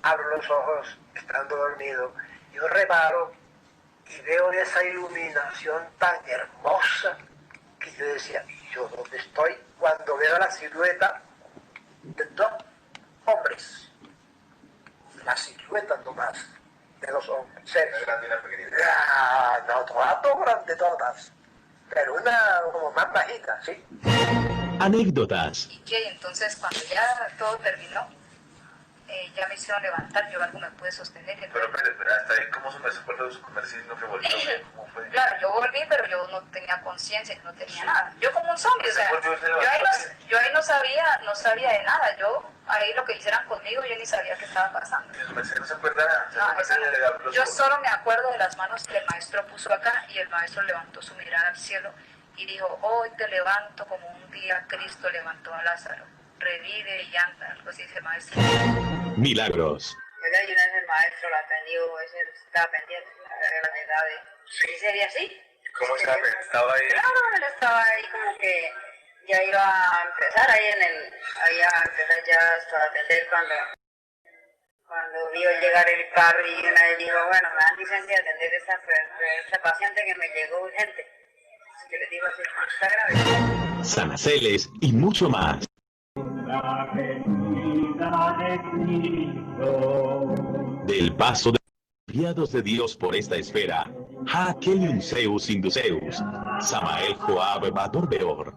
abro los ojos estando dormido, yo reparo y veo esa iluminación tan hermosa que yo decía, ¿y yo dónde estoy? Cuando veo la silueta de dos hombres, la silueta nomás de los hombres, seres. No, todas grandes todas, pero una como más bajita, ¿sí? Anécdotas. ¿Y qué? Entonces cuando ya todo terminó, ya me hicieron levantar, yo algo me pude sostener. Pero espera, hasta ahí, ¿cómo se me acuerdo de su comercio y no que volvió? ¿Cómo fue? Claro, yo volví, pero yo no tenía conciencia, no tenía nada. Yo como un zombie, o sea, yo ahí no sabía de nada. Yo ahí lo que hicieran conmigo, yo ni sabía qué estaba pasando. ¿No se acuerda nada? No, yo solo me acuerdo de las manos que el maestro puso acá y el maestro levantó su mirada al cielo y dijo, hoy te levanto como un día Cristo levantó a Lázaro. Revive y anda, algo así dice el maestro. Milagros. ¿Verdad? Y una vez el maestro la atendió, ese estaba pendiente, la verdad de... Sí. ¿Y sería así? ¿Cómo estaba? ¿Estaba ahí? Claro, él estaba ahí como que ya iba a empezar ahí a empezar ya hasta a atender cuando vio llegar el carro y una vez dijo, bueno, me dan licencia de atender esta paciente que me llegó urgente. Así que les digo así, está grave. Sanaceles y mucho más. Del paso de enviados de Dios por esta esfera, Hakelium Zeus Induceus, Samael Joab Bador Beor,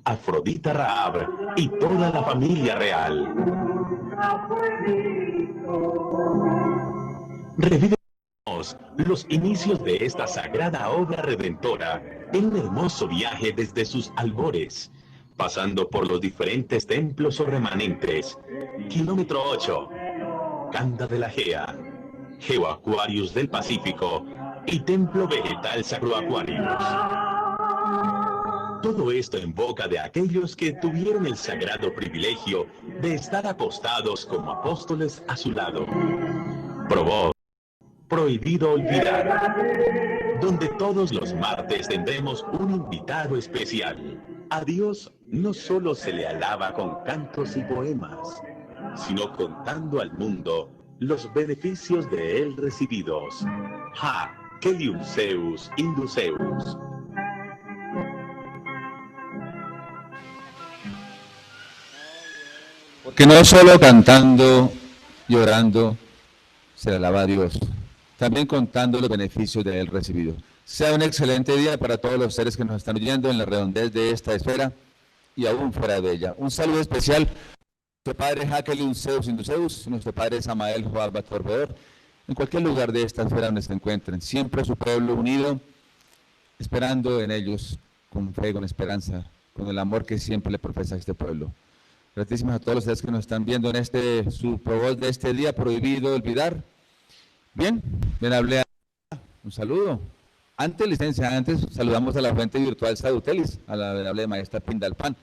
Afrodita Raab y toda la familia real. Revivimos los inicios de esta sagrada obra redentora en un hermoso viaje desde sus albores, pasando por los diferentes templos o remanentes. Kilómetro 8, Canda de la Gea, Geoaquarius del Pacífico y Templo Vegetal Sacro Aquarius. Todo esto en boca de aquellos que tuvieron el sagrado privilegio de estar apostados como apóstoles a su lado. Probó, prohibido olvidar, donde todos los martes tendremos un invitado especial. A Dios no solo se le alaba con cantos y poemas, sino contando al mundo los beneficios de él recibidos. Hakelium Zeus Induceus. Porque no solo cantando, llorando, se le alaba a Dios, también contando los beneficios de él recibido. Sea un excelente día para todos los seres que nos están oyendo en la redondez de esta esfera y aún fuera de ella. Un saludo especial a nuestro padre Hakelium Zeus Induceus, nuestro padre Samael Joab Bador Beor, en cualquier lugar de esta esfera donde se encuentren. Siempre su pueblo unido, esperando en ellos con fe, con esperanza, con el amor que siempre le profesa a este pueblo. Gratísimas a todos los seres que nos están viendo en su provoz de este día prohibido olvidar. Bien, venerable, un saludo. Antes saludamos a la fuente virtual Sautelis, a la venerable maestra Pindalpan,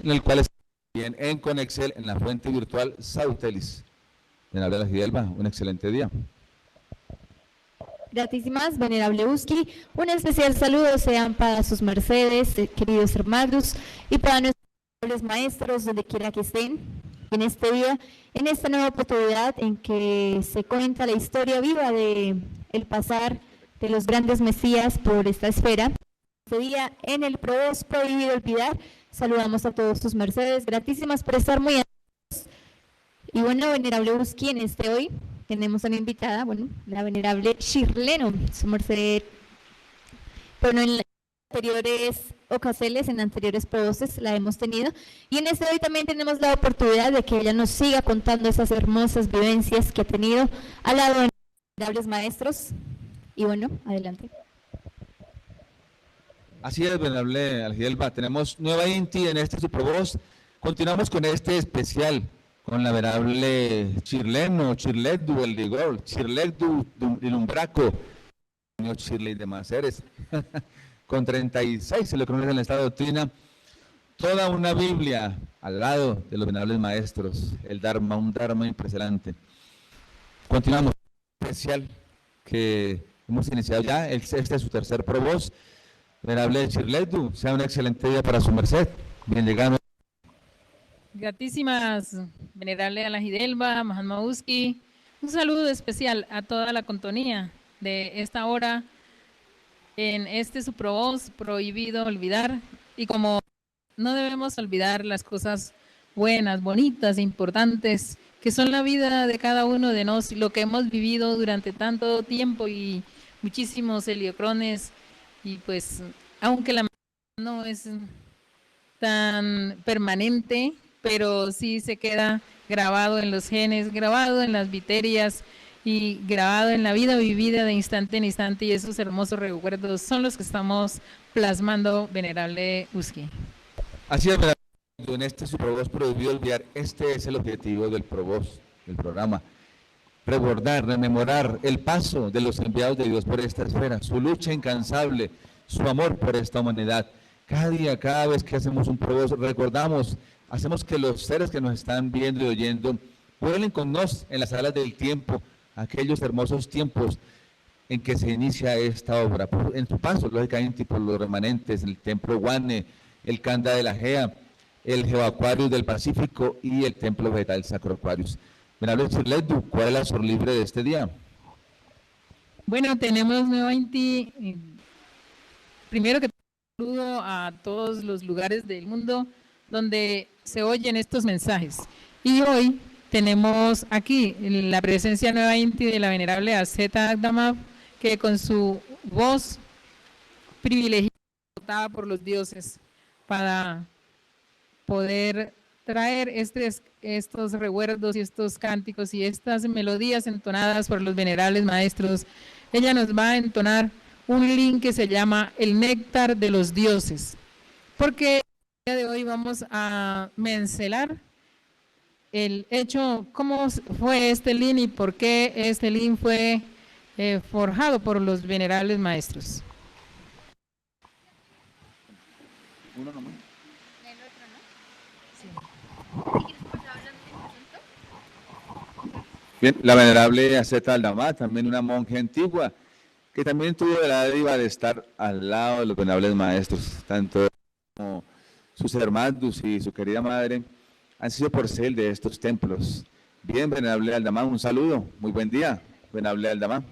en el cual está bien en Conexel, en la fuente virtual Sautelis. Venerable La Gidelba, un excelente día. Gratísimas, venerable Uski. Un especial saludo sean para sus mercedes, queridos hermanos, y para nuestros maestros, donde quiera que estén, en este día, en esta nueva oportunidad en que se cuenta la historia viva de el pasar de los grandes mesías por esta esfera. Este día, en el Provoz Prohibido Olvidar, saludamos a todos sus mercedes, gratísimas por estar muy atentos. Y bueno, venerable Uski, en hoy tenemos a una invitada, bueno, la venerable Shirleno, su merced, bueno, en las anteriores ocasiones, en anteriores provoces la hemos tenido, y en hoy también tenemos la oportunidad de que ella nos siga contando esas hermosas vivencias que ha tenido al lado de venerables maestros. Y bueno, adelante. Así es, venerable Algidelba, tenemos nueva Inti en su provoz. Continuamos con este especial, con la venerable Chirleno, Chirledu, el Ligol, Chirledu, el Umbraco, señor Chirley de Maceres, con 36 se le conoce en el estado de doctrina, toda una Biblia al lado de los venerables maestros, el Dharma, un Dharma impresionante. Continuamos, especial que hemos iniciado ya, este es su tercer provoz. Venerable Chirledu, sea un excelente día para su merced, bien llegado. Gratísimas, venerable Alajidelba, Mahatma Uski, Un saludo especial a toda la contonía de esta hora en este su Provoz, prohibido olvidar. Y como no debemos olvidar las cosas buenas, bonitas, importantes, que son la vida de cada uno de nosotros, lo que hemos vivido durante tanto tiempo y muchísimos heliocrones, y pues aunque la no es tan permanente, pero sí se queda grabado en los genes, grabado en las viterias y grabado en la vida vivida de instante en instante, y esos hermosos recuerdos son los que estamos plasmando, venerable Uski. Así es, venerable, en este su Provoz prohibido olvidar, este es el objetivo del Provoz, del programa. Recordar, rememorar el paso de los enviados de Dios por esta esfera, su lucha incansable, su amor por esta humanidad. Cada día, cada vez que hacemos un Provoz, recordamos, hacemos que los seres que nos están viendo y oyendo vuelen con nos en las salas del tiempo, aquellos hermosos tiempos en que se inicia esta obra, en su paso, lógicamente, por los remanentes, el Templo Guane, el Canda de la Gea, el Geoaquarius del Pacífico y el Templo Vegetal Sacro Aquarius. Venerable Chirledu, ¿cuál es la sor libre de este día? Bueno, tenemos nuevamente, primero que todo, saludo a todos los lugares del mundo donde se oyen estos mensajes. Y hoy tenemos aquí la presencia nuevamente de la venerable Azeta Agdamab, que con su voz privilegiada, dotada por los dioses, para poder traer estos recuerdos y estos cánticos y estas melodías entonadas por los venerables maestros. Ella nos va a entonar un link que se llama El Néctar de los Dioses, porque el día de hoy vamos a mencionar el hecho, cómo fue este link y por qué este link fue forjado por los venerables maestros. Uno nomás. Bien, la venerable Azeta Agdamab, también una monja antigua, que también tuvo la dádiva de estar al lado de los venerables maestros, tanto como sus hermanos y su querida madre han sido porcel de estos templos. Bien, venerable Agdamab, un saludo, muy buen día, venerable Agdamab.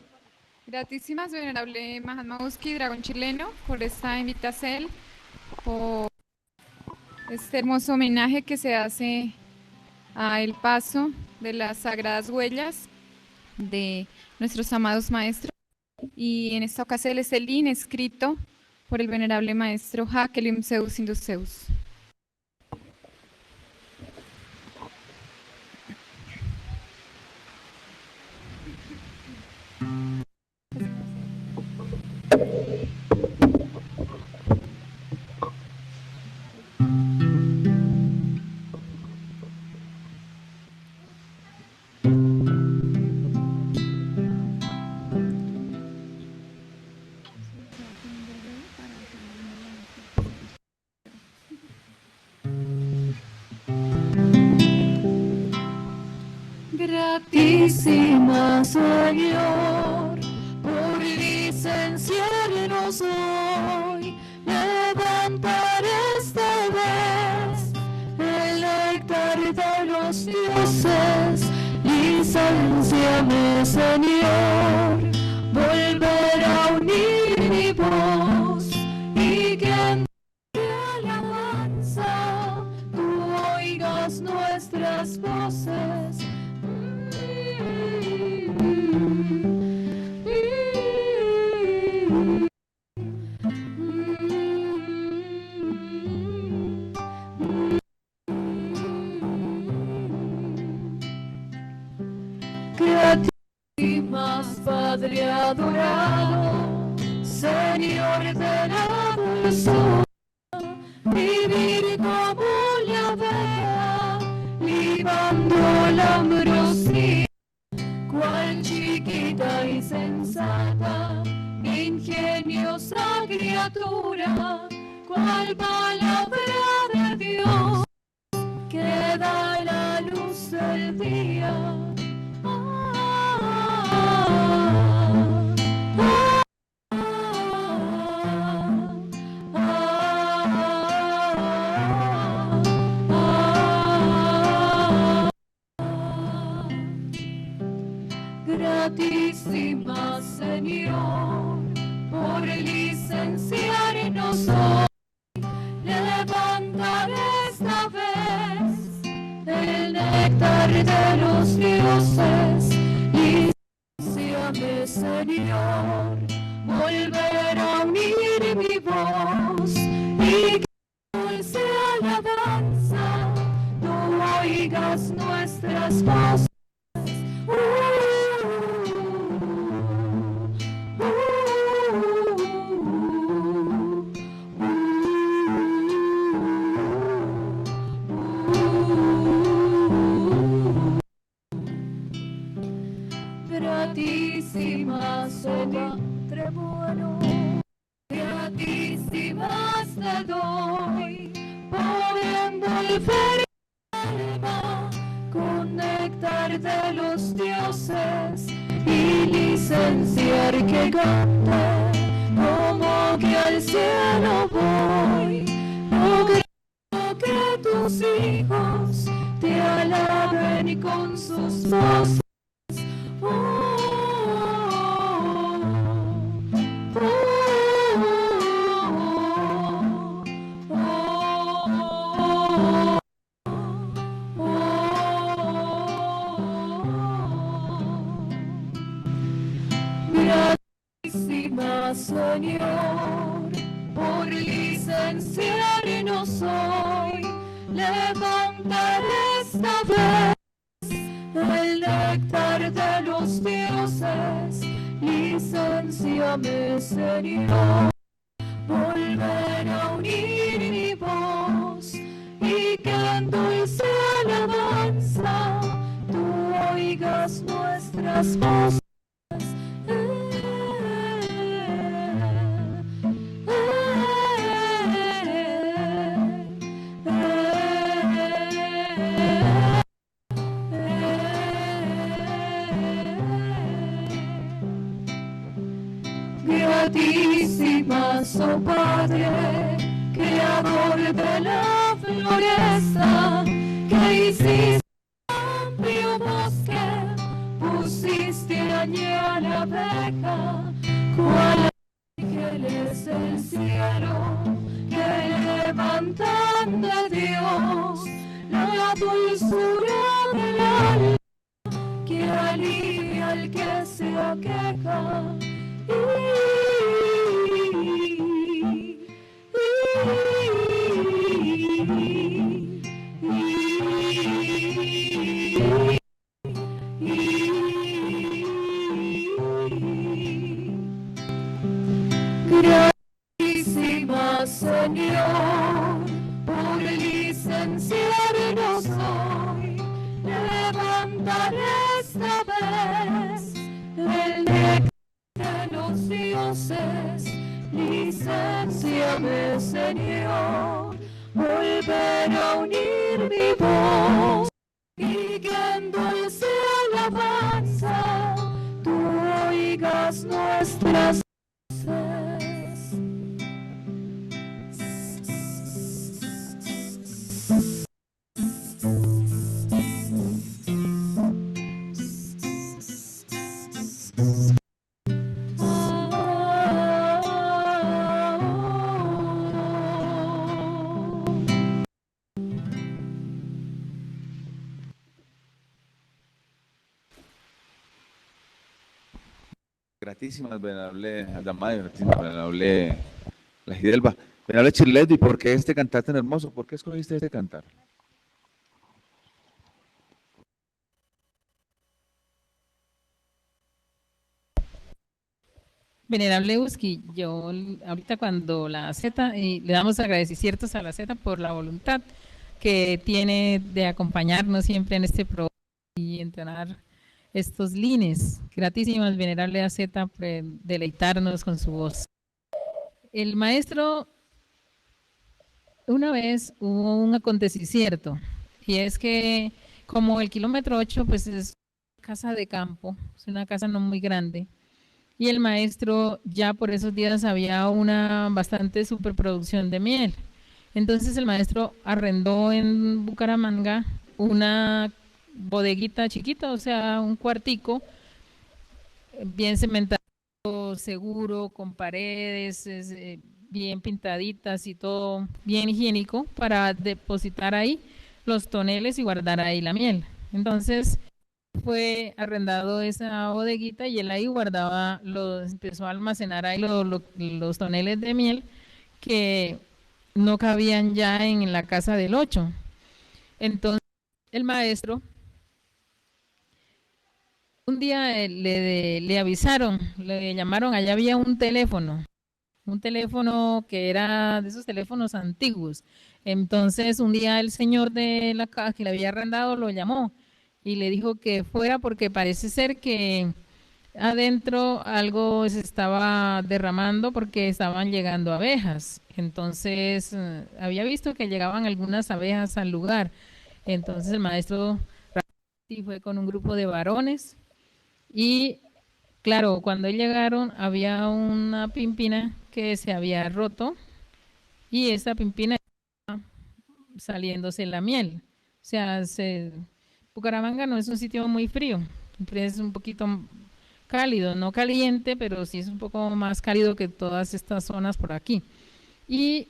Gratísimas, venerable Mahatma Uski, dragón chileno, por esta invitación, por este hermoso homenaje que se hace a el paso de las sagradas huellas de nuestros amados maestros. Y en esta ocasión es el link escrito por el venerable maestro Hakelim Zeus Indus Zeus. Gratísima Señor, por licenciarnos hoy, levantar esta vez el néctar de los dioses. Licenciame, Señor, volver a unir mi voz y que en tu alabanza tú oigas nuestras voces. Más Padre adorado, Señor de la dulzura, vivir como la vea, libando la ambrosía, cual chiquita y sensata, ingeniosa criatura, cual palabra de Dios, que da la luz del día. néctar de los dioses, líciame, Señor, volver a unir mi voz y que dulce alabanza tú oigas nuestras voces. Gratísimas, oh Padre bueno, gratísimas te doy, por envolver mi alma con néctar de los dioses y licenciar que cante como que al cielo voy, logrando que tus hijos te alaben con sus voces. Gratísima, Señor, por licenciarnos hoy, levantar esta vez el néctar de los dioses, licenciame, Señor, volver a unir mi voz y que en dulce alabanza tú oigas nuestras voces. Gratísimas, oh Padre, creador de la floresta, que hiciste amplio bosque, pusiste allá la abeja, cual ángeles del cielo, que levantan de Dios la dulzura del alma, que alivia al que se aqueja. Gratísima, Señor, por licenciarnos hoy, levantar esta vez el néctar de los dioses, licenciame, Señor, volver a unir mi voz y que en dulce alabanza tú oigas nuestras voces. Gratísimas, venerable Adamay, gratísimas, venerable La Gidelba. Venerable Chirledo, ¿y por qué este cantar tan hermoso? ¿Por qué escogiste este cantar? Venerable Uski, yo ahorita cuando la Z, y le damos agradecimientos a la Z por la voluntad que tiene de acompañarnos siempre en este programa y entonar estos lines. Gratísimas, venerable AZ, por deleitarnos con su voz. El maestro, una vez hubo un acontecimiento, y es que como el kilómetro 8, pues es casa de campo, es una casa no muy grande, y el maestro ya por esos días había una bastante superproducción de miel. Entonces el maestro arrendó en Bucaramanga una bodeguita chiquita, o sea, un cuartico bien cementado, seguro, con paredes bien pintaditas y todo bien higiénico para depositar ahí los toneles y guardar ahí la miel. Entonces fue arrendado esa bodeguita y él ahí guardaba, empezó a almacenar ahí los toneles de miel que no cabían ya en la casa del 8. Entonces el maestro, un día le avisaron, le llamaron, allá había un teléfono que era de esos teléfonos antiguos. Entonces un día el señor de la casa que le había arrendado lo llamó y le dijo que fuera porque parece ser que adentro algo se estaba derramando porque estaban llegando abejas. Entonces había visto que llegaban algunas abejas al lugar. Entonces el maestro fue con un grupo de varones y claro, cuando llegaron había una pimpina que se había roto y esa pimpina estaba saliéndose la miel. O sea, Bucaramanga no es un sitio muy frío, es un poquito cálido, no caliente, pero sí es un poco más cálido que todas estas zonas por aquí. Y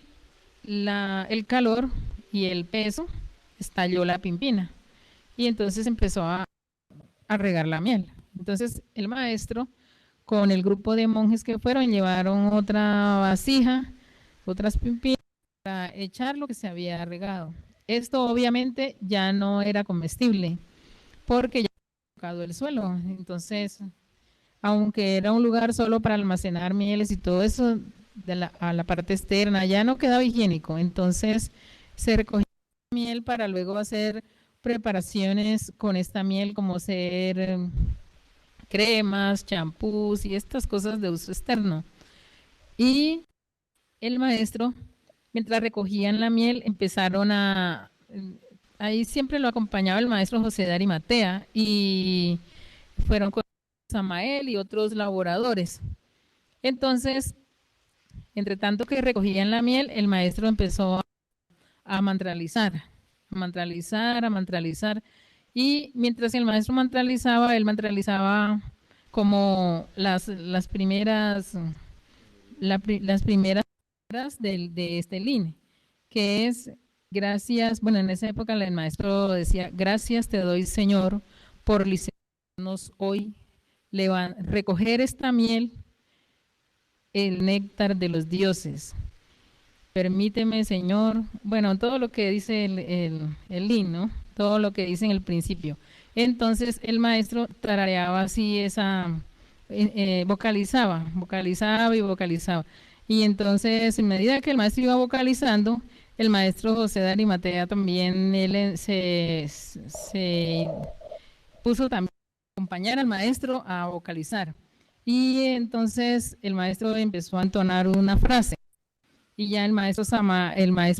el calor y el peso estalló la pimpina y entonces empezó a regar la miel. Entonces el maestro con el grupo de monjes que fueron llevaron otra vasija, otras pimpinas para echar lo que se había regado. Esto obviamente ya no era comestible porque ya había tocado el suelo. Entonces, aunque era un lugar solo para almacenar mieles y todo eso, a la parte externa ya no quedaba higiénico. Entonces se recogía miel para luego hacer preparaciones con esta miel como ser cremas, champús y estas cosas de uso externo. Y el maestro, mientras recogían la miel, empezaron ahí siempre lo acompañaba el maestro José de Arimatea y fueron con Samael y otros laboradores. Entonces, entre tanto que recogían la miel, el maestro empezó a mantralizar. Y mientras el maestro mantralizaba, él mantralizaba como las primeras de este line, que es gracias, bueno, en esa época el maestro decía, gracias te doy Señor por licenciarnos hoy, recoger esta miel, el néctar de los dioses. Permíteme, Señor, bueno, todo lo que dice el himno, todo lo que dice en el principio. Entonces el maestro tarareaba así vocalizaba. Y entonces, en medida que el maestro iba vocalizando, el maestro José de Arimatea también, él se puso también a acompañar al maestro a vocalizar. Y entonces el maestro empezó a entonar una frase. Y ya el maestro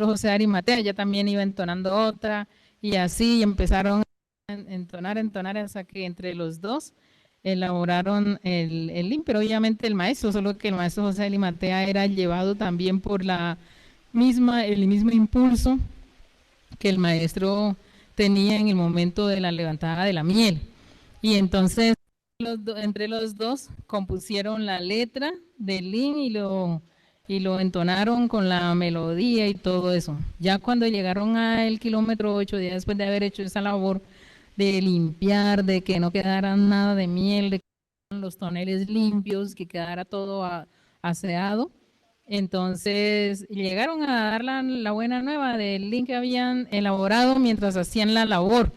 José de Arimatea ya también iba entonando otra, y así empezaron a entonar hasta que entre los dos elaboraron el himno, pero obviamente el maestro, solo que el maestro José de Arimatea era llevado también por el mismo impulso que el maestro tenía en el momento de la levantada de la miel. Y entonces entre los dos compusieron la letra del himno y lo entonaron con la melodía y todo eso. Ya cuando llegaron al kilómetro 8, ya después de haber hecho esa labor de limpiar, de que no quedara nada de miel, de que quedaran los toneles limpios, que quedara todo aseado, entonces llegaron a dar la buena nueva del lin que habían elaborado mientras hacían la labor.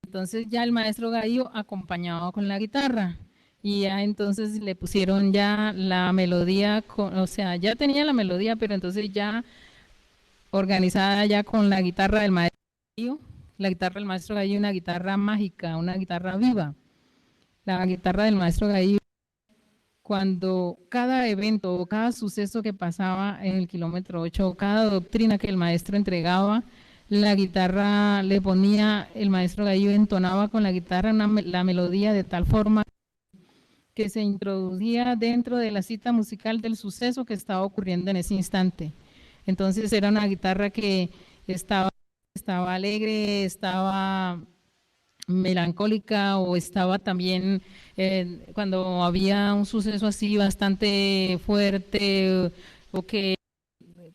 Entonces ya el maestro Gallo acompañaba con la guitarra. Y ya entonces le pusieron ya la melodía, o sea, ya tenía la melodía, pero entonces ya organizada ya con la guitarra del maestro Gallo. La guitarra del maestro Gallo, una guitarra mágica, una guitarra viva. La guitarra del maestro Gallo, cuando cada evento o cada suceso que pasaba en el kilómetro 8, o cada doctrina que el maestro entregaba, la guitarra le ponía, el maestro Gallo entonaba con la guitarra la melodía de tal forma que se introducía dentro de la cita musical del suceso que estaba ocurriendo en ese instante. Entonces era una guitarra que estaba alegre, estaba melancólica, o estaba también cuando había un suceso así bastante fuerte, o que,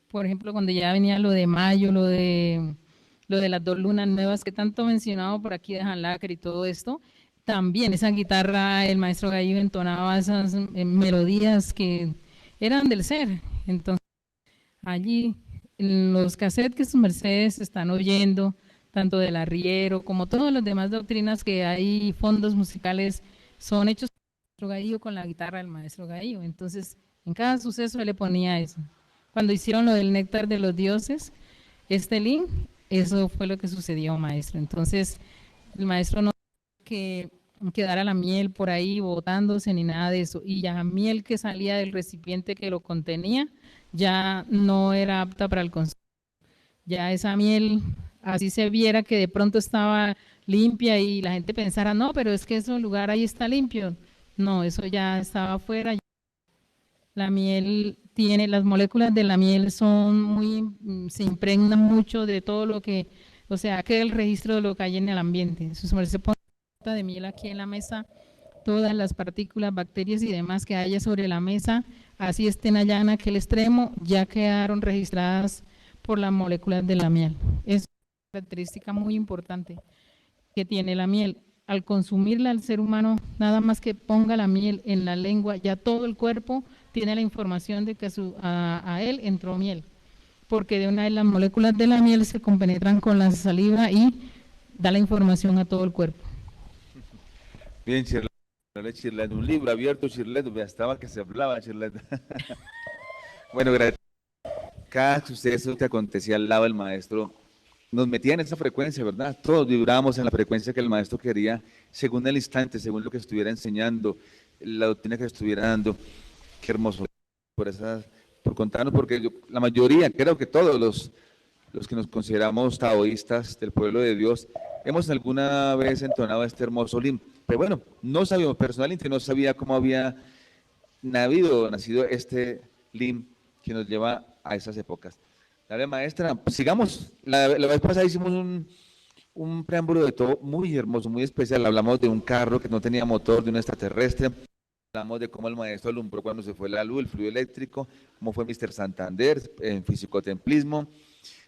por ejemplo, cuando ya venía lo de mayo, lo de lo de las 2 lunas nuevas que tanto mencionado por aquí de Lacre y todo esto, también esa guitarra, el maestro Gallo entonaba esas melodías que eran del ser. Entonces, allí, en los cassettes que sus mercedes están oyendo, tanto del arriero como todas las demás doctrinas que hay, fondos musicales, son hechos por el maestro Gallo con la guitarra del maestro Gallo. Entonces, en cada suceso él le ponía eso. Cuando hicieron lo del néctar de los dioses, link, eso fue lo que sucedió, maestro. Entonces, el maestro no que quedara la miel por ahí botándose ni nada de eso. Y la miel que salía del recipiente que lo contenía ya no era apta para el consumo. Ya esa miel, así se viera que de pronto estaba limpia y la gente pensara, no, pero es que ese lugar ahí está limpio. No, eso ya estaba afuera. La miel tiene, las moléculas de la miel son muy, se impregnan mucho de todo lo que, o sea, queda el registro de lo que hay en el ambiente. Se pone una de miel aquí en la mesa, todas las partículas, bacterias y demás que haya sobre la mesa, así estén allá en aquel extremo, ya quedaron registradas por las moléculas de la miel. Es una característica muy importante que tiene la miel. Al consumirla el ser humano, nada más que ponga la miel en la lengua, ya todo el cuerpo tiene la información de que a él entró miel, porque de una de las moléculas de la miel se compenetran con la saliva y da la información a todo el cuerpo. Bien, Chirlet, un libro abierto, Chirlet, estaba que se hablaba, Chirlet. Bueno, gracias. Cada suceso que acontecía al lado del maestro nos metía en esa frecuencia, ¿verdad? Todos vibrábamos en la frecuencia que el maestro quería, según el instante, según lo que estuviera enseñando, la doctrina que estuviera dando. Qué hermoso por contarnos, porque la mayoría, creo que todos los que nos consideramos taoístas del pueblo de Dios, hemos alguna vez entonado este hermoso lim. Pero bueno, no sabíamos, personalmente no sabía cómo había nacido este lim que nos lleva a esas épocas. Dale, maestra, sigamos. La vez pasada hicimos un preámbulo de todo muy hermoso, muy especial. Hablamos de un carro que no tenía motor, de un extraterrestre. Hablamos de cómo el maestro alumbró cuando se fue la luz, el fluido eléctrico, cómo fue Mr. Santander en fisicotemplismo,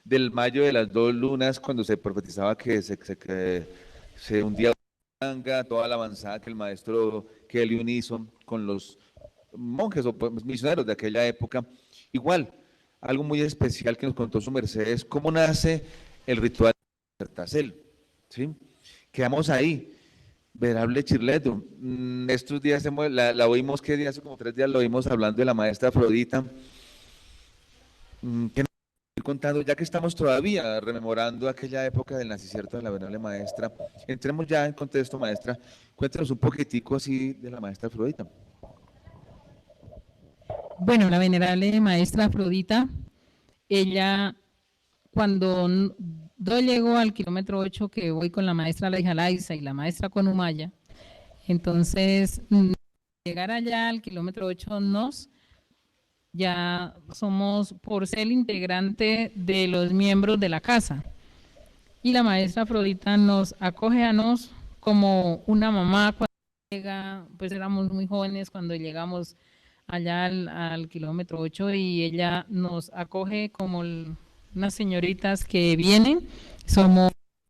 del mayo de las 2 lunas, cuando se profetizaba que se hundía Ganga, toda la avanzada que el maestro Kelly hizo con los monjes o misioneros de aquella época. Igual, algo muy especial que nos contó su merced es cómo nace el ritual de Tertacel, ¿sí? Quedamos ahí. Venerable Chirleto, estos días la oímos, ¿qué día? Hace como 3 días lo oímos hablando de la maestra Afrodita. ¿Qué nos estoy contando? Ya que estamos todavía rememorando aquella época del nacimiento de la venerable maestra, entremos ya en contexto, maestra. Cuéntenos un poquitico así de la maestra Afrodita. Bueno, la venerable maestra Afrodita, ella, cuando yo llego al kilómetro 8, que voy con la maestra Leija Laiza y la maestra con Umaya, entonces, llegar allá al kilómetro 8 ya somos por ser integrante de los miembros de la casa. Y la maestra Afrodita nos acoge a nos como una mamá cuando llega, pues éramos muy jóvenes cuando llegamos allá al kilómetro 8 y ella nos acoge como unas señoritas que vienen,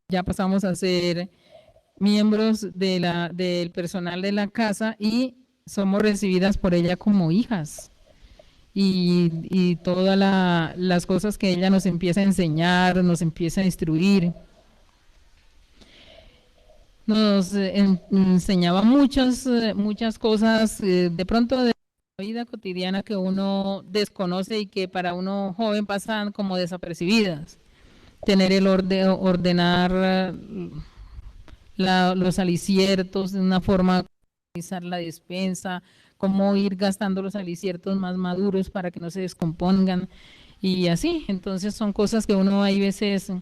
ya pasamos a ser miembros del personal de la casa y somos recibidas por ella como hijas. Y todas las cosas que ella nos empieza a enseñar, nos empieza a instruir. Nos enseñaba muchas cosas, de pronto de la vida cotidiana que uno desconoce y que para uno joven pasan como desapercibidas. Tener el ordenar los aliciertos de una forma, organizar la despensa, cómo ir gastando los aliciertos más maduros para que no se descompongan y así. Entonces son cosas que uno hay veces,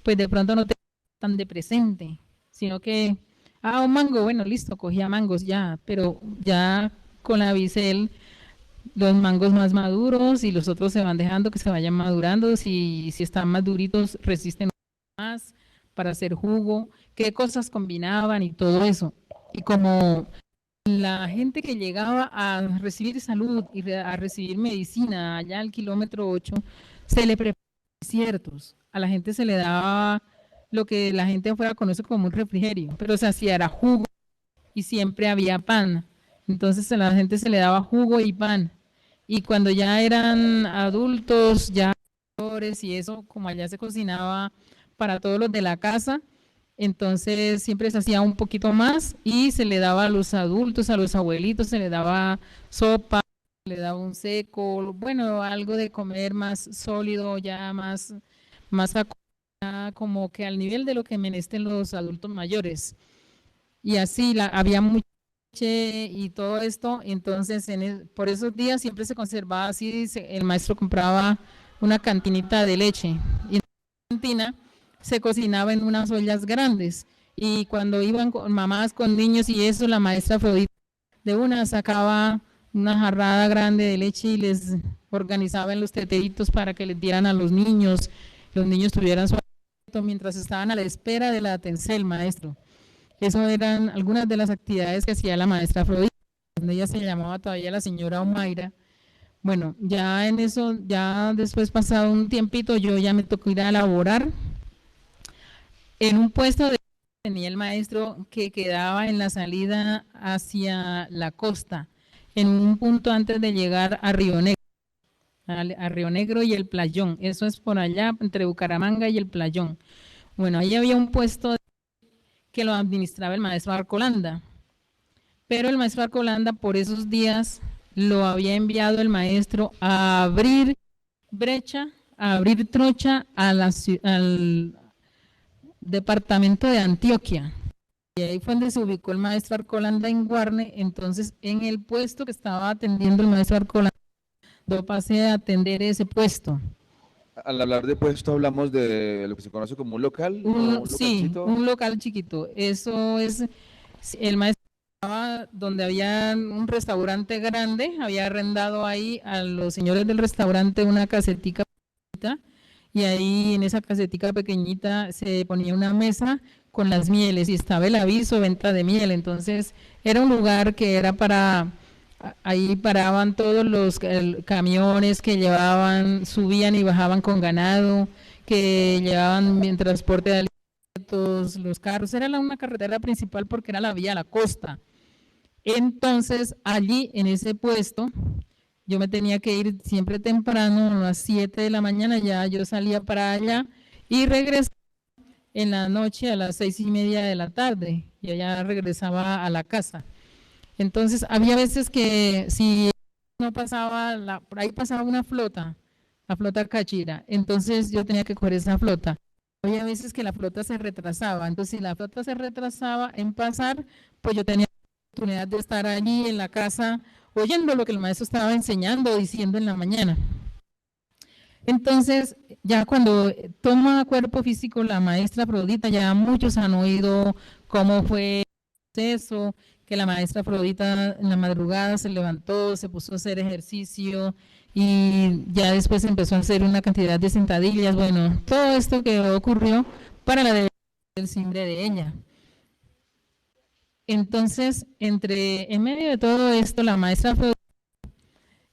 pues de pronto no te tan de presente, sino que, un mango, bueno, listo, cogía mangos ya, pero ya con la bisel los mangos más maduros y los otros se van dejando que se vayan madurando, si están más duritos resisten más para hacer jugo, qué cosas combinaban y todo eso. Y como la gente que llegaba a recibir salud y a recibir medicina allá al kilómetro 8, se le preparaban ciertos. A la gente se le daba lo que la gente afuera conoce como un refrigerio, pero se hacía era jugo y siempre había pan. Entonces a la gente se le daba jugo y pan. Y cuando ya eran adultos, ya mayores y eso, como allá se cocinaba para todos los de la casa, entonces siempre se hacía un poquito más y se le daba a los adultos, a los abuelitos, se le daba sopa, se le daba un seco, bueno, algo de comer más sólido, ya más como que al nivel de lo que merecen los adultos mayores. Y así había mucha leche y todo esto, entonces por esos días siempre se conservaba así, el maestro compraba una cantinita de leche y en la cantina se cocinaba en unas ollas grandes y cuando iban con mamás con niños y eso, la maestra Afrodita de una sacaba una jarrada grande de leche y les organizaba en los teteritos para que les dieran a los niños tuvieran su alimento mientras estaban a la espera de la atención del maestro. Eso eran algunas de las actividades que hacía la maestra Afrodita, donde ella se llamaba todavía la señora Omaira. Bueno, ya en eso, ya después pasado un tiempito, yo ya me tocó ir a laborar en un puesto de tenía el maestro que quedaba en la salida hacia la costa, en un punto antes de llegar a Río Negro, a Río Negro y el Playón. Eso es por allá, entre Bucaramanga y el Playón. Bueno, ahí había un puesto que lo administraba el maestro Arcolanda, pero el maestro Arcolanda por esos días lo había enviado el maestro a abrir brecha, a abrir trocha al departamento de Antioquia. Y ahí fue donde se ubicó el maestro Arcolanda en Guarne. Entonces, en el puesto que estaba atendiendo el maestro Arcolanda, yo pasé a atender ese puesto. Al hablar de puesto, hablamos de lo que se conoce como un local. Sí, un local chiquito. Eso es, el maestro estaba donde había un restaurante grande, había arrendado ahí a los señores del restaurante una casetica pequeñita, y ahí en esa casetica pequeñita se ponía una mesa con las mieles y estaba el aviso venta de miel. Entonces era un lugar que era ahí paraban todos los camiones que subían y bajaban con ganado, que llevaban en transporte de alimentos, los carros. Era una carretera principal porque era la vía a la costa. Entonces allí en ese puesto yo me tenía que ir siempre temprano, a las 7 de la mañana, ya yo salía para allá y regresaba en la noche a las 6:30 de la tarde y allá regresaba a la casa. Entonces había veces que si no pasaba, por ahí pasaba una flota, la flota Cachira, entonces yo tenía que coger esa flota. Había veces que la flota se retrasaba, entonces si la flota se retrasaba en pasar, pues yo tenía la oportunidad de estar allí en la casa oyendo lo que el maestro estaba enseñando o diciendo en la mañana. Entonces, ya cuando toma cuerpo físico la maestra Afrodita, ya muchos han oído cómo fue el proceso, que la maestra Afrodita en la madrugada se levantó, se puso a hacer ejercicio y ya después empezó a hacer una cantidad de sentadillas. Bueno, todo esto que ocurrió para la del cimbre de ella. Entonces, en medio de todo esto, la maestra Afrodita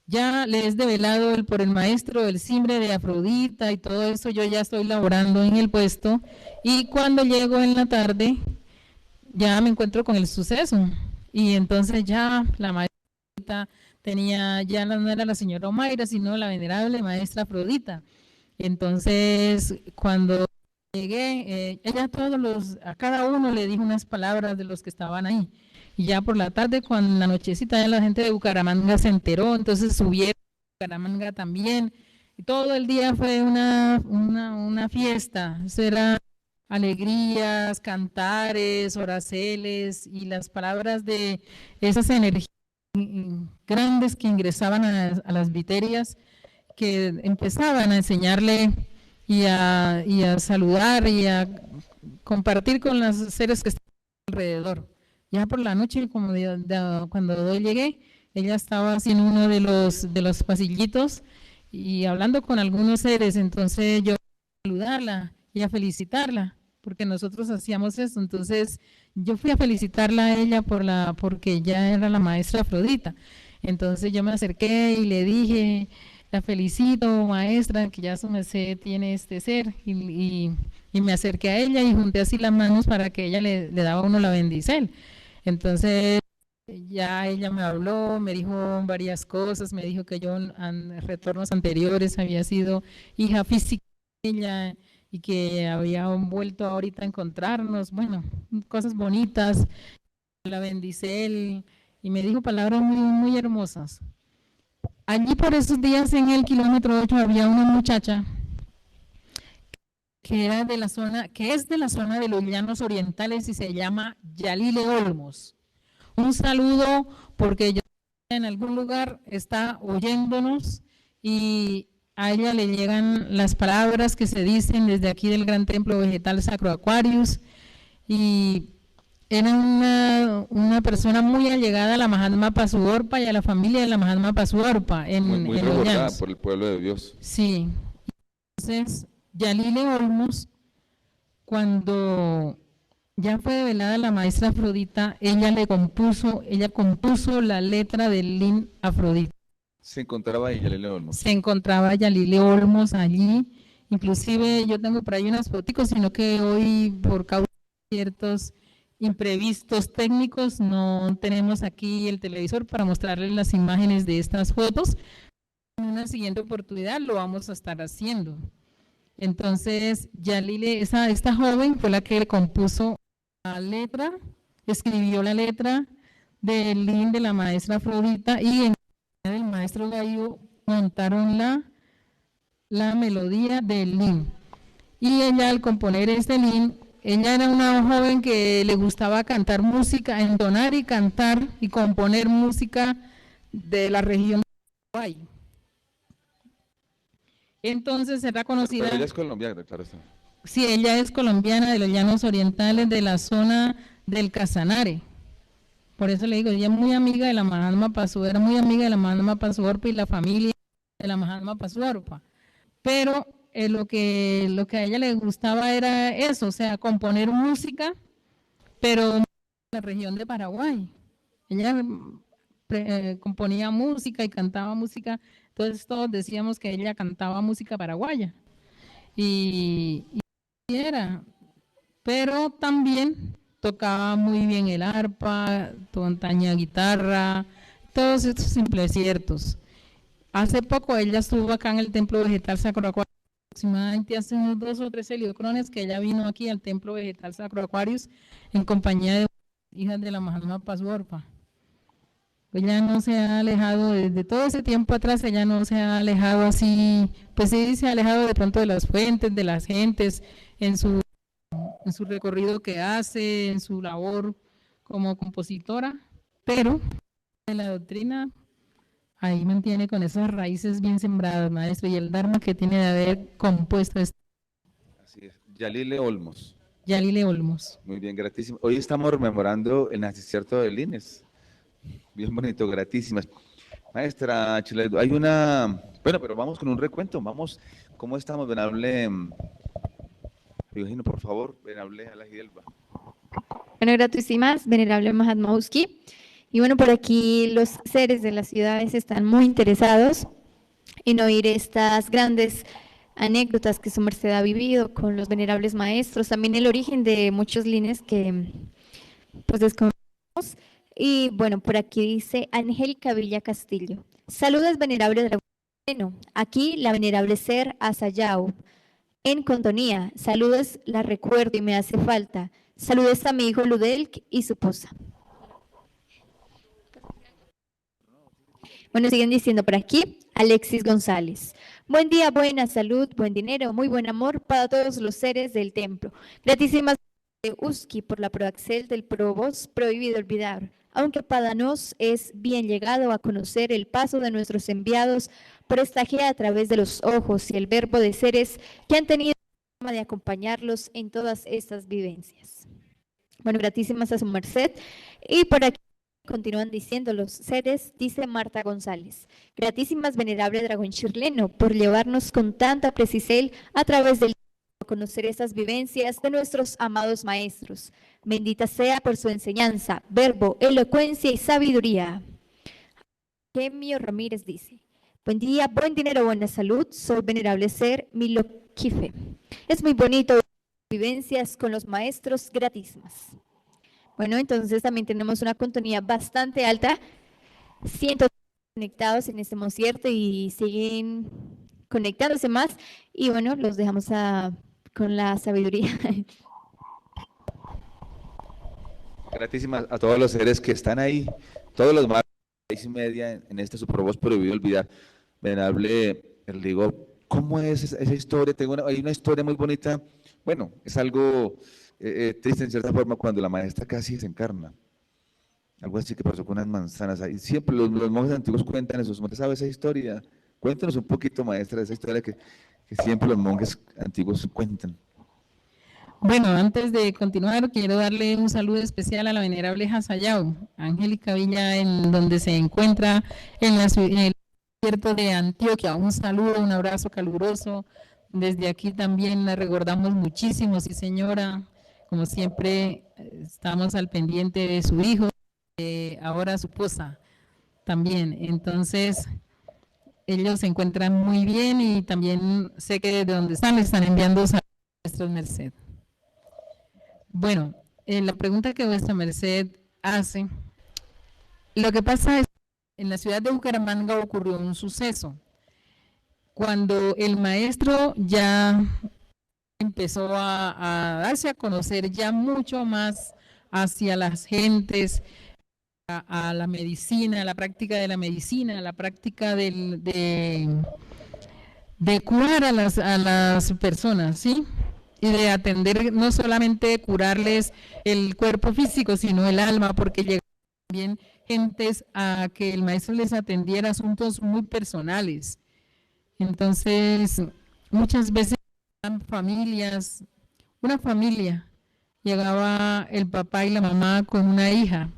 ya le es develado por el maestro el cimbre de Afrodita y todo eso. Yo ya estoy laborando en el puesto y cuando llego en la tarde ya me encuentro con el suceso y entonces ya la maestra ya no era la señora Omaira, sino la venerable maestra Afrodita. Entonces cuando llegué, ella a cada uno le dijo unas palabras de los que estaban ahí. Y ya por la tarde, cuando en la nochecita ya la gente de Bucaramanga se enteró, entonces subieron a Bucaramanga también. Y todo el día fue una fiesta. Eso era alegrías, cantares, oraceles y las palabras de esas energías grandes que ingresaban a las viterias, que empezaban a enseñarle y a saludar y a compartir con los seres que estaban alrededor. Ya por la noche, como cuando yo llegué, ella estaba así en uno de los pasillitos y hablando con algunos seres. Entonces yo a saludarla y a felicitarla, porque nosotros hacíamos eso. Entonces yo fui a felicitarla a ella porque ella era la maestra Afrodita. Entonces yo me acerqué y le dije, la felicito, maestra, que ya su merced tiene este ser. Y y me acerqué a ella y junté así las manos para que ella le daba a uno la bendicel. Entonces ya ella me habló, me dijo varias cosas, me dijo que yo en retornos anteriores había sido hija física de ella y que había vuelto ahorita a encontrarnos, bueno, cosas bonitas, la bendicel, y me dijo palabras muy, muy hermosas. Allí por esos días en el kilómetro 8 había una muchacha que era de la zona, que es de la zona de los Llanos Orientales y se llama Yalile Olmos. Un saludo porque yo en algún lugar está oyéndonos y a ella le llegan las palabras que se dicen desde aquí del Gran Templo Vegetal Sacro Aquarius y era una persona muy allegada a la Mahatma Pasuorpa y a la familia de la Mahatma Pasuorpa Muy en los recordada Llanos. por el pueblo de Dios. Sí. Entonces, Yalile Olmos, cuando ya fue develada la maestra Afrodita, ella compuso la letra del Lin Afrodita. Se encontraba Yalile Olmos. Se encontraba Yalile Olmos allí, inclusive yo tengo por ahí unas fotos, sino que hoy por causa de ciertos imprevistos técnicos no tenemos aquí el televisor para mostrarles las imágenes de estas fotos. En una siguiente oportunidad lo vamos a estar haciendo. Entonces, Yalile, esta joven fue la que compuso la letra, escribió la letra del Lin de la maestra Afrodita y en el maestro Gallo montaron la melodía del Lin. Y ella al componer este Lin, ella era una joven que le gustaba cantar música, entonar y cantar y componer música de la región de Paraguay. Entonces era conocida. Pero ella es colombiana, claro está. Sí, ella es colombiana de los Llanos Orientales, de la zona del Casanare. Por eso le digo, ella es muy amiga de la Mahatma Pasuorpa, era muy amiga de la Mahatma Pasuorpa y la familia de la Mahatma Pasuorpa. Pero lo que a ella le gustaba era eso, o sea, componer música, pero en la región de Paraguay. Ella componía música y cantaba música. Entonces todos decíamos que ella cantaba música paraguaya y era, pero también tocaba muy bien el arpa, montaña guitarra, todos estos simples ciertos. Hace poco ella estuvo acá en el Templo Vegetal Sacro Aquarius, aproximadamente hace unos 2 o 3 heliocrones que ella vino aquí al Templo Vegetal Sacro Aquarius en compañía de hijas de la Mahatma Pasuorpa. Ella no se ha alejado, desde todo ese tiempo atrás, ella no se ha alejado así, pues sí se ha alejado de pronto de las fuentes, de las gentes, en su recorrido que hace, en su labor como compositora, pero en la doctrina ahí mantiene con esas raíces bien sembradas, maestro, y el Dharma que tiene de haber compuesto esto. Así es, Yalile Olmos. Yalile Olmos. Muy bien, gratísimo. Hoy estamos rememorando el nacimiento de Lines. Bien bonito, gratísimas. Maestra Chiledo, hay una... Bueno, pero vamos con un recuento. Vamos, ¿cómo estamos, venerable? Imagino, por favor, venerable a la Gidelba. Bueno, gratuísimas, venerable Mahatma Uski. Y bueno, por aquí los seres de las ciudades están muy interesados en oír estas grandes anécdotas que su merced ha vivido con los venerables maestros, también el origen de muchos lines que pues desconocemos. Y bueno, por aquí dice Angélica Villa Castillo. Saludos, venerable dragón. Bueno, aquí la venerable ser Asayao. En Contonía, saludos, la recuerdo y me hace falta. Saludos a mi hijo Ludelk y su esposa. Bueno, siguen diciendo por aquí, Alexis González. Buen día, buena salud, buen dinero, muy buen amor para todos los seres del templo. Gratísimas de Uski por la proaxel del probos prohibido olvidar. Aunque para nos es bien llegado a conocer el paso de nuestros enviados por esta guía a través de los ojos y el verbo de seres que han tenido la forma de acompañarlos en todas estas vivencias. Bueno, gratísimas a su merced. Y por aquí continúan diciendo los seres, dice Marta González. Gratísimas, venerable dragón chileno, por llevarnos con tanta precisión a través del a conocer estas vivencias de nuestros amados maestros. Bendita sea por su enseñanza, verbo, elocuencia y sabiduría. Gemio Ramírez dice, buen día, buen dinero, buena salud, soy venerable ser Miloquife. Es muy bonito vivencias con los maestros gratísimas. Bueno, entonces también tenemos una comunidad bastante alta, 100 conectados en este concierto y siguen conectándose más. Y bueno, los dejamos con la sabiduría. Gratísimas a todos los seres que están ahí, todos los martes a las 6:30 en este su Voz Prohibido Olvidar. Venerable Rigo, ¿cómo es esa historia? Hay una historia muy bonita. Bueno, es algo triste en cierta forma cuando la maestra casi desencarna. Algo así que pasó con unas manzanas. Y siempre los monjes antiguos cuentan eso. ¿Usted sabe esa historia? Cuéntanos un poquito, maestra, de esa historia que siempre los monjes antiguos cuentan. Bueno, antes de continuar, quiero darle un saludo especial a la venerable Hasayao, Angélica Villa, en donde se encuentra en el desierto de Antioquia. Un saludo, un abrazo caluroso. Desde aquí también la recordamos muchísimo, sí señora. Como siempre, estamos al pendiente de su hijo, ahora su esposa también. Entonces, ellos se encuentran muy bien y también sé que desde donde están, le están enviando saludos a vuestra merced. Bueno, la pregunta que vuestra merced hace, lo que pasa es que en la ciudad de Bucaramanga ocurrió un suceso. Cuando el maestro ya empezó a darse a conocer ya mucho más hacia las gentes, a la medicina, a la práctica de la medicina, a la práctica de curar a las personas, ¿sí? Y de atender, no solamente curarles el cuerpo físico, sino el alma, porque llegaron también gentes a que el maestro les atendiera asuntos muy personales. Entonces, muchas veces familias, una familia, llegaba el papá y la mamá con una hija,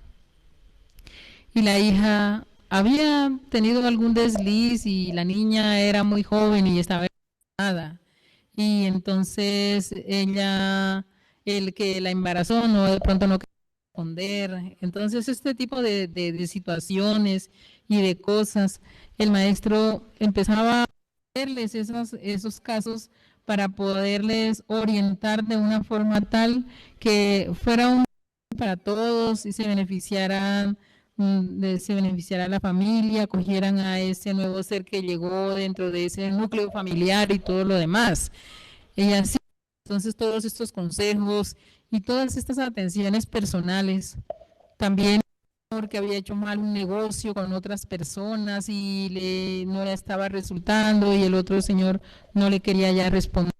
y la hija había tenido algún desliz y la niña era muy joven y estaba embarazada. Y entonces ella, el que la embarazó, de pronto no quería responder. Entonces este tipo de situaciones y de cosas, el maestro empezaba a verles esos casos para poderles orientar de una forma tal que fuera un para todos y se beneficiara la familia, acogieran a ese nuevo ser que llegó dentro de ese núcleo familiar y todo lo demás. Y así, entonces todos estos consejos y todas estas atenciones personales, también porque había hecho mal un negocio con otras personas y no le estaba resultando y el otro señor no le quería ya responder.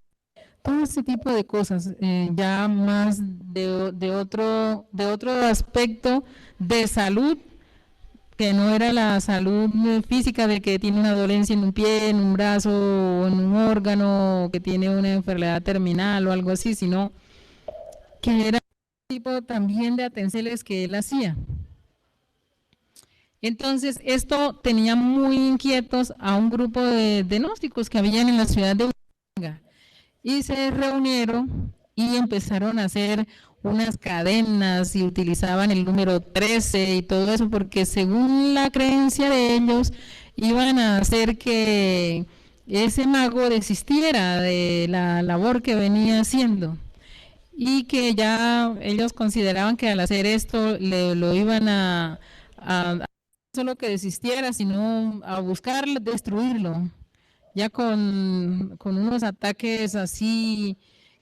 Todo ese tipo de cosas, ya más de otro aspecto de salud, que no era la salud física de que tiene una dolencia en un pie, en un brazo, o en un órgano, o que tiene una enfermedad terminal o algo así, sino que era un tipo también de atenciones que él hacía. Entonces, esto tenía muy inquietos a un grupo de gnósticos que habían en la ciudad de Bucaramanga y se reunieron y empezaron a hacer unas cadenas y utilizaban el número 13 y todo eso porque según la creencia de ellos iban a hacer que ese mago desistiera de la labor que venía haciendo y que ya ellos consideraban que al hacer esto lo iban a no solo que desistiera, sino a buscar destruirlo, ya con unos ataques así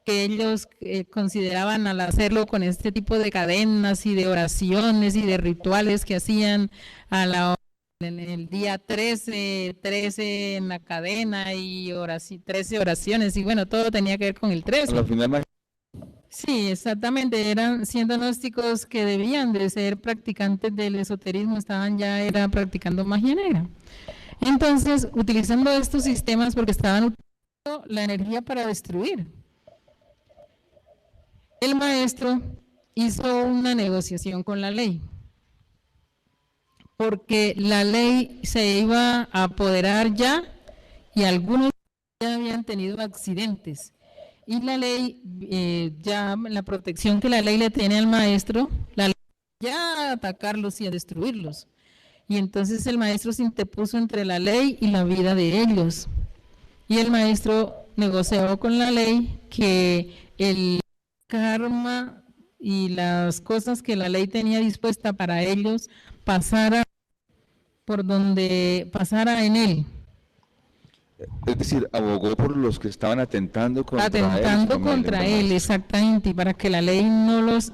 que ellos consideraban al hacerlo con este tipo de cadenas y de oraciones y de rituales que hacían en el día 13 en la cadena y 13 oraciones y bueno, todo tenía que ver con el 13. Al final, sí, exactamente, eran siendo gnósticos que debían de ser practicantes del esoterismo, era practicando magia negra. Entonces, utilizando estos sistemas porque estaban utilizando la energía para destruir. El maestro hizo una negociación con la ley, porque la ley se iba a apoderar ya y algunos ya habían tenido accidentes. Y la ley, ya la protección que la ley le tiene al maestro, la ley ya a atacarlos y a destruirlos. Y entonces el maestro se interpuso entre la ley y la vida de ellos. Y el maestro negoció con la ley que el karma y las cosas que la ley tenía dispuesta para ellos pasara por donde pasara en él. Es decir, abogó por los que estaban atentando contra él, Exactamente, y para que la ley no los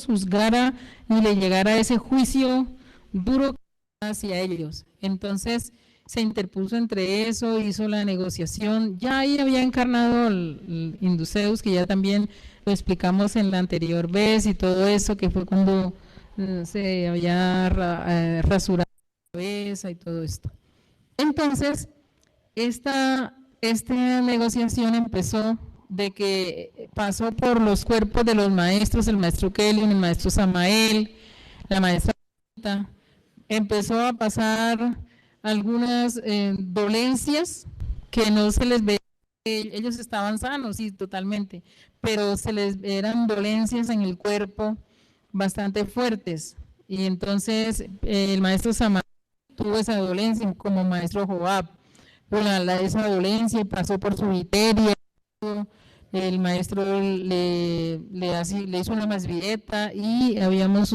juzgara ni le llegara ese juicio duro hacia ellos. Entonces se interpuso entre eso, hizo la negociación. Ya ahí había encarnado el Induceus, que ya también lo explicamos en la anterior vez, y todo eso, que fue cuando se había rasurado la cabeza y todo esto. Entonces, esta negociación empezó de que pasó por los cuerpos de los maestros, el maestro Kelion, el maestro Samael, la maestra Rita. Empezó a pasar algunas dolencias que no se les veía. Ellos estaban sanos, sí, totalmente, pero se les eran dolencias en el cuerpo bastante fuertes. Y entonces el maestro Samael tuvo esa dolencia como maestro Joab, esa dolencia pasó por su viteria. El maestro le hizo una masvideta, y habíamos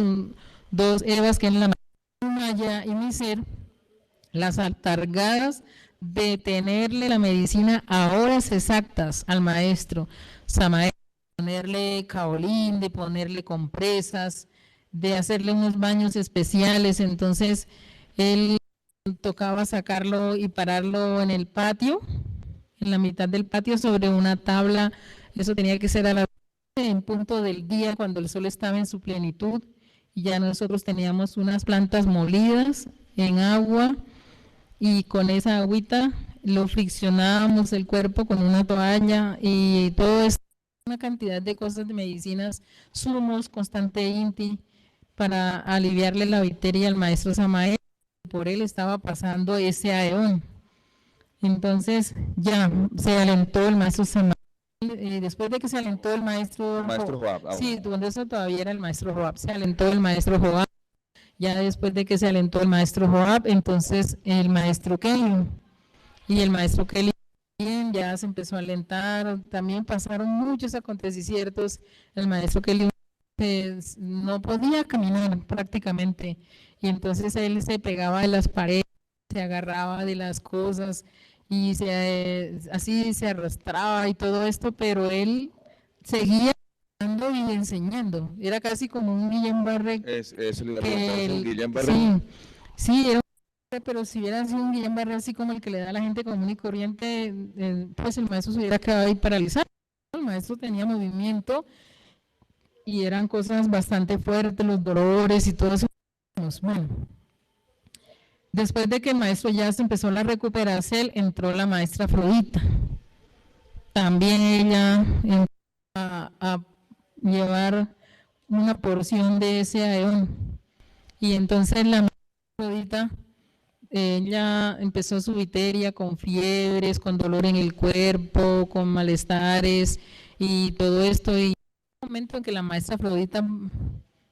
dos Evas, que eran la Maya y Miser, las atargadas de tenerle la medicina a horas exactas al maestro Samael, de ponerle caolín, de ponerle compresas, de hacerle unos baños especiales. Entonces él tocaba sacarlo y pararlo en el patio, en la mitad del patio, sobre una tabla. Eso tenía que ser en punto del día, cuando el sol estaba en su plenitud, y ya nosotros teníamos unas plantas molidas en agua, y con esa agüita lo friccionábamos el cuerpo con una toalla, y todo esto, una cantidad de cosas, de medicinas, zumos, constante inti, para aliviarle la viteria al maestro Samael. Por él estaba pasando ese aeón. Entonces ya se alentó el maestro Samael. Después de que se alentó el maestro Joab, sí, cuando eso todavía era el maestro Joab, se alentó el maestro Joab. Ya después de que se alentó el maestro Joab, entonces el maestro Kelion, y el maestro Kelion ya se empezó a alentar. También pasaron muchos acontecimientos. El maestro Kelion no podía caminar prácticamente, y entonces él se pegaba de las paredes, se agarraba de las cosas, y así se arrastraba y todo esto, pero él seguía dando y enseñando. Era casi como un Guillén Barré. Sí, era un, pero si hubiera sido un Guillén Barré así como el que le da a la gente común y corriente, pues el maestro se hubiera quedado ahí paralizado. El maestro tenía movimiento, y eran cosas bastante fuertes, los dolores y todo eso. Bueno, después de que el maestro ya se empezó la recuperación, entró la maestra Afrodita. También ella empezó a llevar una porción de ese aeón, y entonces la maestra Afrodita, ella empezó su viteria con fiebres, con dolor en el cuerpo, con malestares y todo esto. Y un momento en que la maestra Afrodita,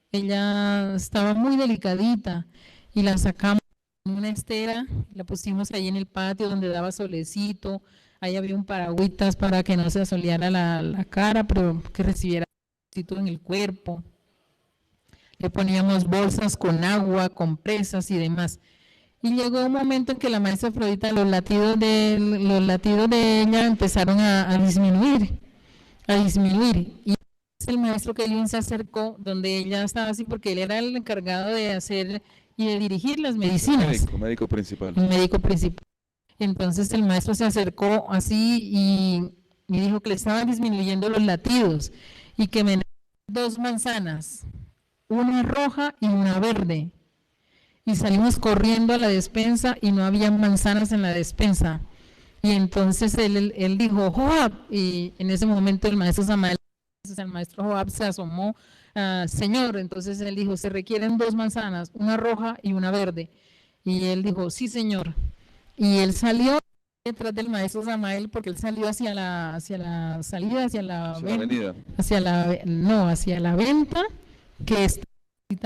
ella estaba muy delicadita, y la sacamos en una estera, la pusimos ahí en el patio donde daba solecito. Ahí había un paragüitas para que no se asoleara la cara, pero que recibiera solecito en el cuerpo. Le poníamos bolsas con agua, compresas y demás. Y llegó un momento en que la maestra Afrodita, los latidos de ella empezaron a disminuir. Y el maestro Kelion se acercó donde ella estaba así, porque él era el encargado de hacer y de dirigir las medicinas. El médico principal. El médico principal. Entonces el maestro se acercó así y dijo que le estaban disminuyendo los latidos, y que me dieron 2 manzanas, una roja y una verde. Y salimos corriendo a la despensa, y no había manzanas en la despensa. Y entonces él dijo, Joab, y en ese momento el maestro Samael, el maestro Joab, se asomó, señor. Entonces él dijo, se requieren 2 manzanas, una roja y una verde. Y él dijo, sí, señor. Y él salió detrás del maestro Samael, porque él salió hacia la salida, hacia la venta, que está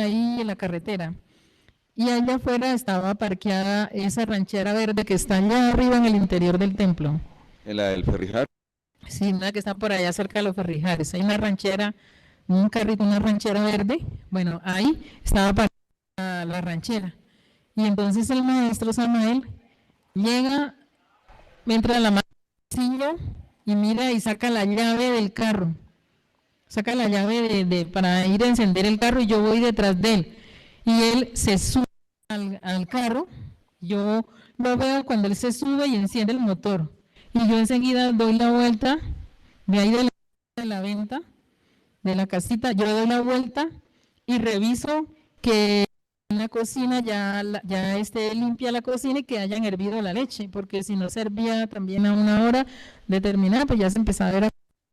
ahí en la carretera. y allá afuera estaba parqueada esa ranchera verde que está allá arriba en el interior del templo. ¿En la del Ferrijar? Sí, una que está por allá cerca de los Ferrijares. Hay una ranchera, un carrito, una ranchera verde. Bueno, ahí estaba parqueada la ranchera. Y entonces el maestro Samael llega, entra a la mano y mira y saca la llave del carro. Saca la llave para ir a encender el carro y yo voy detrás de él. Y él se sube al carro, yo lo veo cuando él se sube y enciende el motor. Y yo enseguida doy la vuelta, de ahí de la venta, de la casita, yo doy la vuelta y reviso que en la cocina ya esté limpia la cocina y que hayan hervido la leche, porque si no servía también a una hora determinada, pues ya se empezaba a ver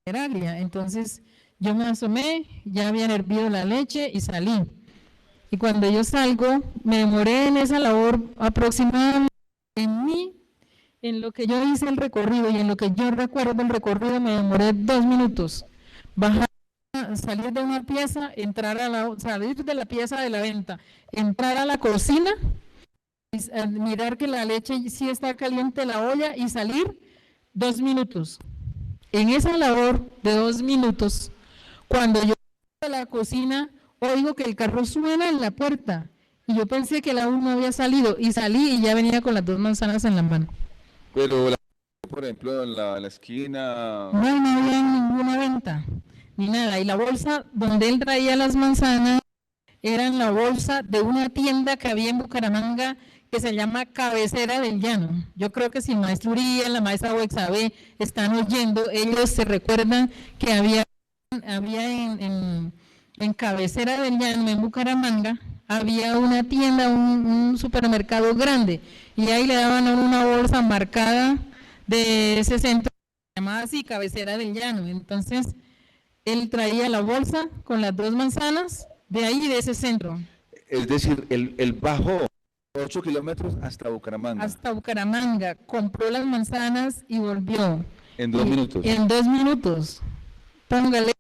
agria. Entonces yo me asomé, ya habían hervido la leche y salí. Y cuando yo salgo, me demoré en esa labor aproximadamente en lo que yo hice el recorrido y en lo que yo recuerdo el recorrido me demoré 2 minutos. Bajar, salir de una pieza, salir de la pieza de la venta, entrar a la cocina, mirar que la leche sí está caliente la olla y salir 2 minutos. En esa labor de 2 minutos, cuando yo a la cocina, oigo que el carro suena en la puerta y yo pensé que el aún no había salido y salí y ya venía con las 2 manzanas en la mano. Pero, por ejemplo, en la esquina... No había ninguna venta, ni nada. Y la bolsa donde él traía las manzanas era en la bolsa de una tienda que había en Bucaramanga que se llama Cabecera del Llano. Yo creo que si el maestro Uriel, la maestra Huexabe están oyendo, ellos se recuerdan que había en Cabecera del Llano, en Bucaramanga, había una tienda, un supermercado grande, y ahí le daban a uno una bolsa marcada de ese centro, llamada así, Cabecera del Llano. Entonces, él traía la bolsa con las 2 manzanas de ahí, de ese centro. Es decir, él bajó 8 kilómetros hasta Bucaramanga. Hasta Bucaramanga, compró las manzanas y volvió. En 2 minutos. En 2 minutos. Póngale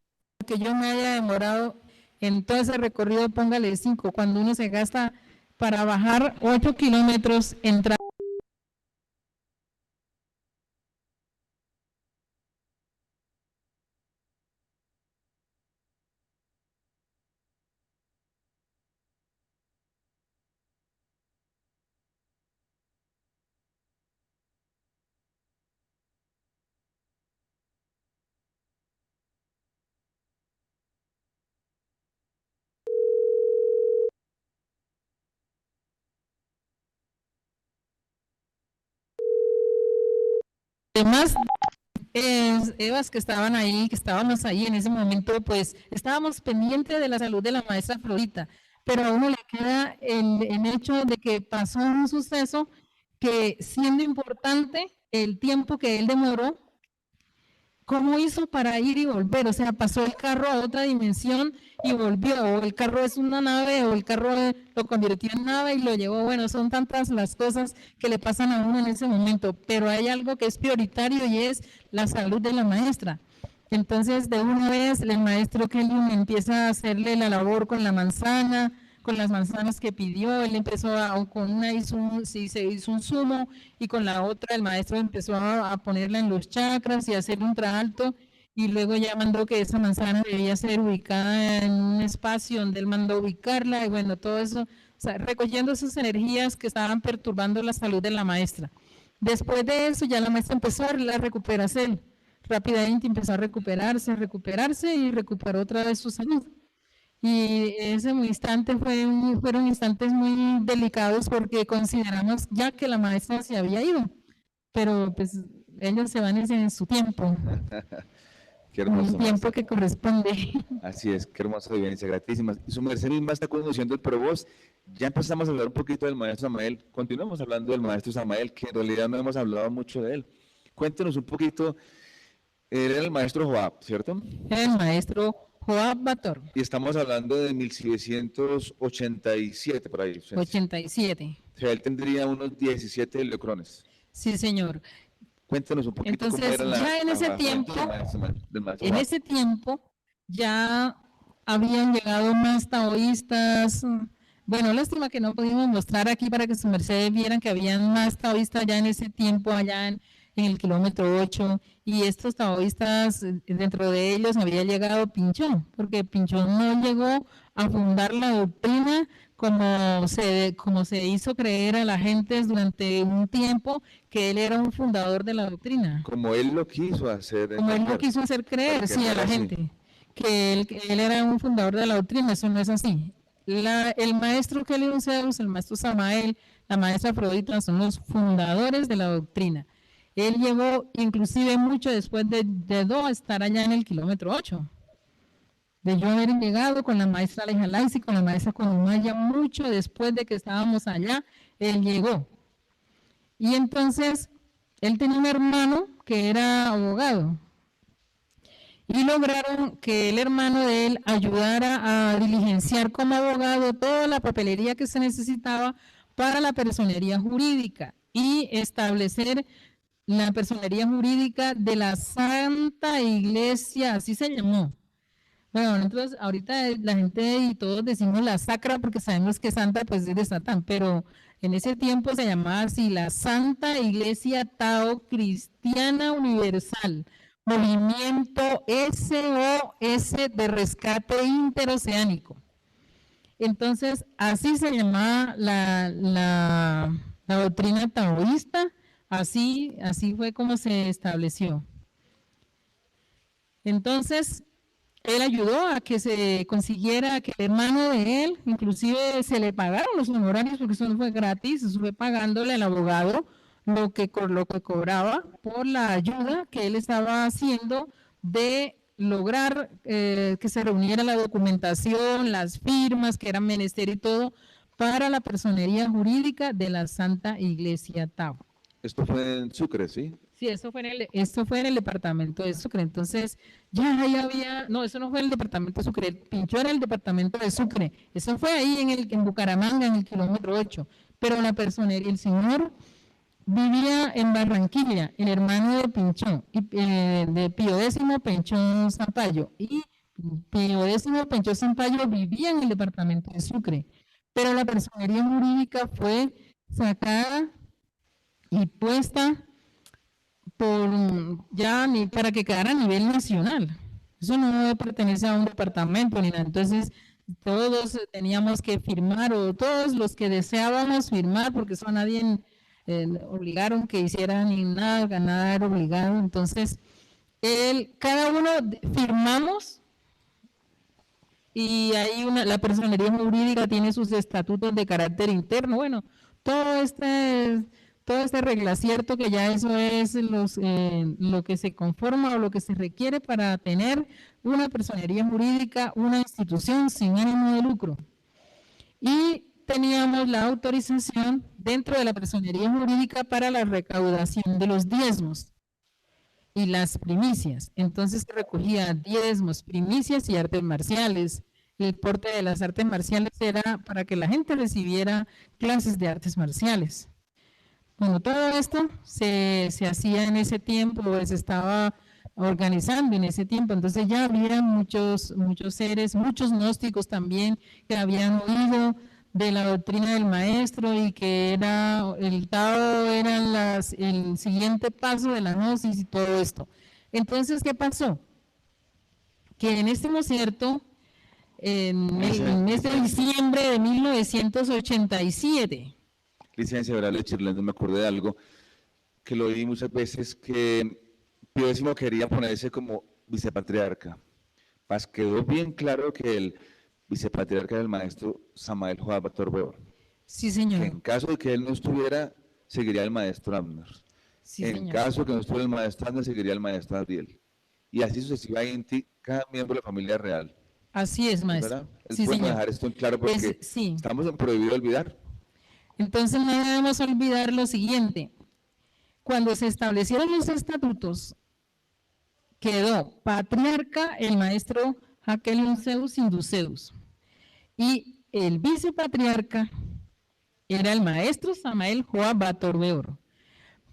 que yo me haya demorado en todo ese recorrido, póngale 5. Cuando uno se gasta para bajar 8 kilómetros, entrar. Además, Evas, que estaban ahí, que estábamos ahí en ese momento, pues estábamos pendientes de la salud de la maestra Florita, pero a uno le queda el hecho de que pasó un suceso que, siendo importante el tiempo que él demoró, ¿cómo hizo para ir y volver? O sea, pasó el carro a otra dimensión y volvió, o el carro es una nave, o el carro lo convirtió en nave y lo llevó. Bueno, son tantas las cosas que le pasan a uno en ese momento, pero hay algo que es prioritario y es la salud de la maestra. Entonces, de una vez, el maestro Kelly empieza a hacerle la labor con la manzana, con las manzanas que pidió. Él empezó con una se hizo un zumo, y con la otra el maestro empezó a ponerla en los chakras y a hacer un traalto, y luego ya mandó que esa manzana debía ser ubicada en un espacio donde él mandó ubicarla, y bueno, todo eso, o sea, recogiendo esas energías que estaban perturbando la salud de la maestra. Después de eso ya la maestra empezó a recuperarse, rápidamente empezó a recuperarse y recuperó otra vez su salud. Y ese instante fueron instantes muy delicados, porque consideramos ya que la maestra se había ido, pero pues ellos se van en su tiempo. Qué hermoso. El tiempo que corresponde. Así es, qué hermosa vivencia, gratísimas. Y su merced misma está conduciendo el Provoz. Ya empezamos a hablar un poquito del maestro Samael. Continuamos hablando del maestro Samael, que en realidad no hemos hablado mucho de él. Cuéntenos un poquito. Él era el maestro Joab, ¿cierto? Era el maestro Joab Bator. Y estamos hablando de 1787, por ahí. 87. O sea, él tendría unos 17 heliocrones. Sí, señor. Cuéntanos un poquito. Entonces, cómo era ya en ese tiempo, en ese tiempo ya habían llegado más taoístas, Bueno, lástima que no pudimos mostrar aquí para que sus mercedes vieran que habían más taoístas ya en ese tiempo, allá en el kilómetro 8, y estos taoístas, dentro de ellos había llegado Pinchón, porque Pinchón no llegó a fundar la doctrina como se hizo creer a la gente durante un tiempo, que él era un fundador de la doctrina. Como él lo quiso hacer. Como él lo quiso hacer creer, sí, a la gente, que él era un fundador de la doctrina. Eso no es así. El maestro Kelly Zeus, el maestro Samael, la maestra Afrodita son los fundadores de la doctrina. Él llegó inclusive mucho después de Do a estar allá en el kilómetro 8. De yo haber llegado con la maestra Alejalais y con la maestra Conumaya mucho después de que estábamos allá, él llegó. Y entonces, él tenía un hermano que era abogado. Y lograron que el hermano de él ayudara a diligenciar como abogado toda la papelería que se necesitaba para la personería jurídica y establecer la personería jurídica de la Santa Iglesia, así se llamó. Bueno, entonces ahorita la gente y todos decimos la sacra porque sabemos que santa pues es de Satán, pero en ese tiempo se llamaba así la Santa Iglesia Tao Cristiana Universal, Movimiento SOS de Rescate Interoceánico. Entonces, así se llamaba la doctrina taoísta, así fue como se estableció. Entonces, él ayudó a que se consiguiera que el hermano de él, inclusive se le pagaron los honorarios, porque eso no fue gratis, eso fue pagándole al abogado lo que cobraba por la ayuda que él estaba haciendo de lograr que se reuniera la documentación, las firmas que eran menester y todo para la personería jurídica de la Santa Iglesia Tao. Esto fue en Sucre, ¿sí? Sí, esto fue en el departamento de Sucre. Entonces, ya ahí había, no, eso no fue el departamento de Sucre, Pinchón era el departamento de Sucre. Eso fue ahí en Bucaramanga, en el kilómetro 8. Pero la personería, el señor vivía en Barranquilla, el hermano de Pinchón, de Pío X Pinchón Sampaio. Y Pío X Pinchón Sampaio vivía en el departamento de Sucre. Pero la personería jurídica fue sacada y puesta para que quedara a nivel nacional. Eso no pertenece a un departamento ni nada. Entonces, todos teníamos que firmar, o todos los que deseábamos firmar, porque eso a nadie obligaron que hicieran ni nada era obligado. Entonces, cada uno firmamos, y ahí la personería jurídica tiene sus estatutos de carácter interno. Bueno, todo este regla, cierto que ya eso es lo que se conforma o lo que se requiere para tener una personería jurídica, una institución sin ánimo de lucro. Y teníamos la autorización dentro de la personería jurídica para la recaudación de los diezmos y las primicias. Entonces se recogía diezmos, primicias y artes marciales. El porte de las artes marciales era para que la gente recibiera clases de artes marciales. Bueno, todo esto se hacía en ese tiempo, se estaba organizando en ese tiempo. Entonces ya había muchos seres, muchos gnósticos también que habían oído de la doctrina del maestro, y que el Tao era el siguiente paso de la gnosis y todo esto. Entonces, ¿qué pasó? Que en este concierto, en el mes de diciembre de 1987, Licencia Oral Chirlendo, me acordé de algo que lo oí muchas veces, que Pío X quería ponerse como vicepatriarca. Quedó bien claro que el vicepatriarca era el maestro Samael Joab Bator. Sí, señor. Que en caso de que él no estuviera, seguiría el maestro Abner. Sí, en señor. caso de que no estuviera el maestro Abner, seguiría el maestro Adriel. Y así sucesivamente, cada miembro de la familia real. Así es, maestro. ¿Verdad? Sí, Podemos señor. dejar esto en claro porque sí. estamos en prohibido olvidar. Entonces no debemos olvidar lo siguiente: cuando se establecieron los estatutos, quedó patriarca el maestro Jacqueline Zeus Induceus, y el vicepatriarca era el maestro Samael Joab Bator.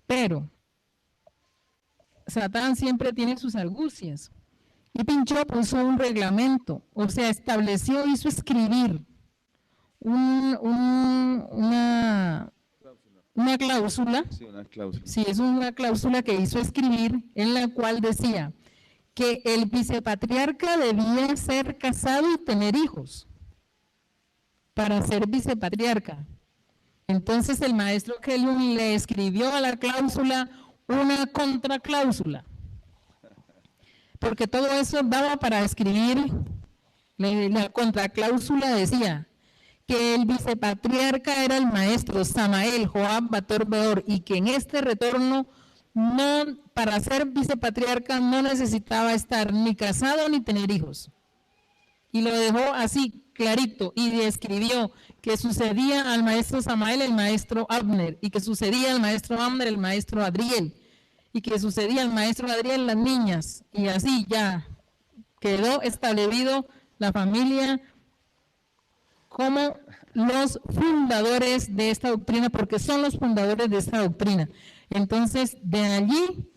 Pero Satán siempre tiene sus argucias, y Pinchón puso un reglamento, o sea, hizo escribir una cláusula. Sí, una cláusula. Sí, es una cláusula que hizo escribir en la cual decía que el vicepatriarca debía ser casado y tener hijos para ser vicepatriarca. Entonces el maestro Kellum le escribió a la cláusula una contracláusula, porque todo eso daba para escribir. La contracláusula decía que el vicepatriarca era el maestro Samael Joab Bator Beor y que en este retorno para ser vicepatriarca no necesitaba estar ni casado ni tener hijos. Y lo dejó así clarito y describió que sucedía al maestro Samael el maestro Abner, y que sucedía al maestro Abner el maestro Adriel, y que sucedía al maestro Adriel las niñas, y así ya quedó establecido la familia como los fundadores de esta doctrina, porque son los fundadores de esta doctrina. Entonces, de allí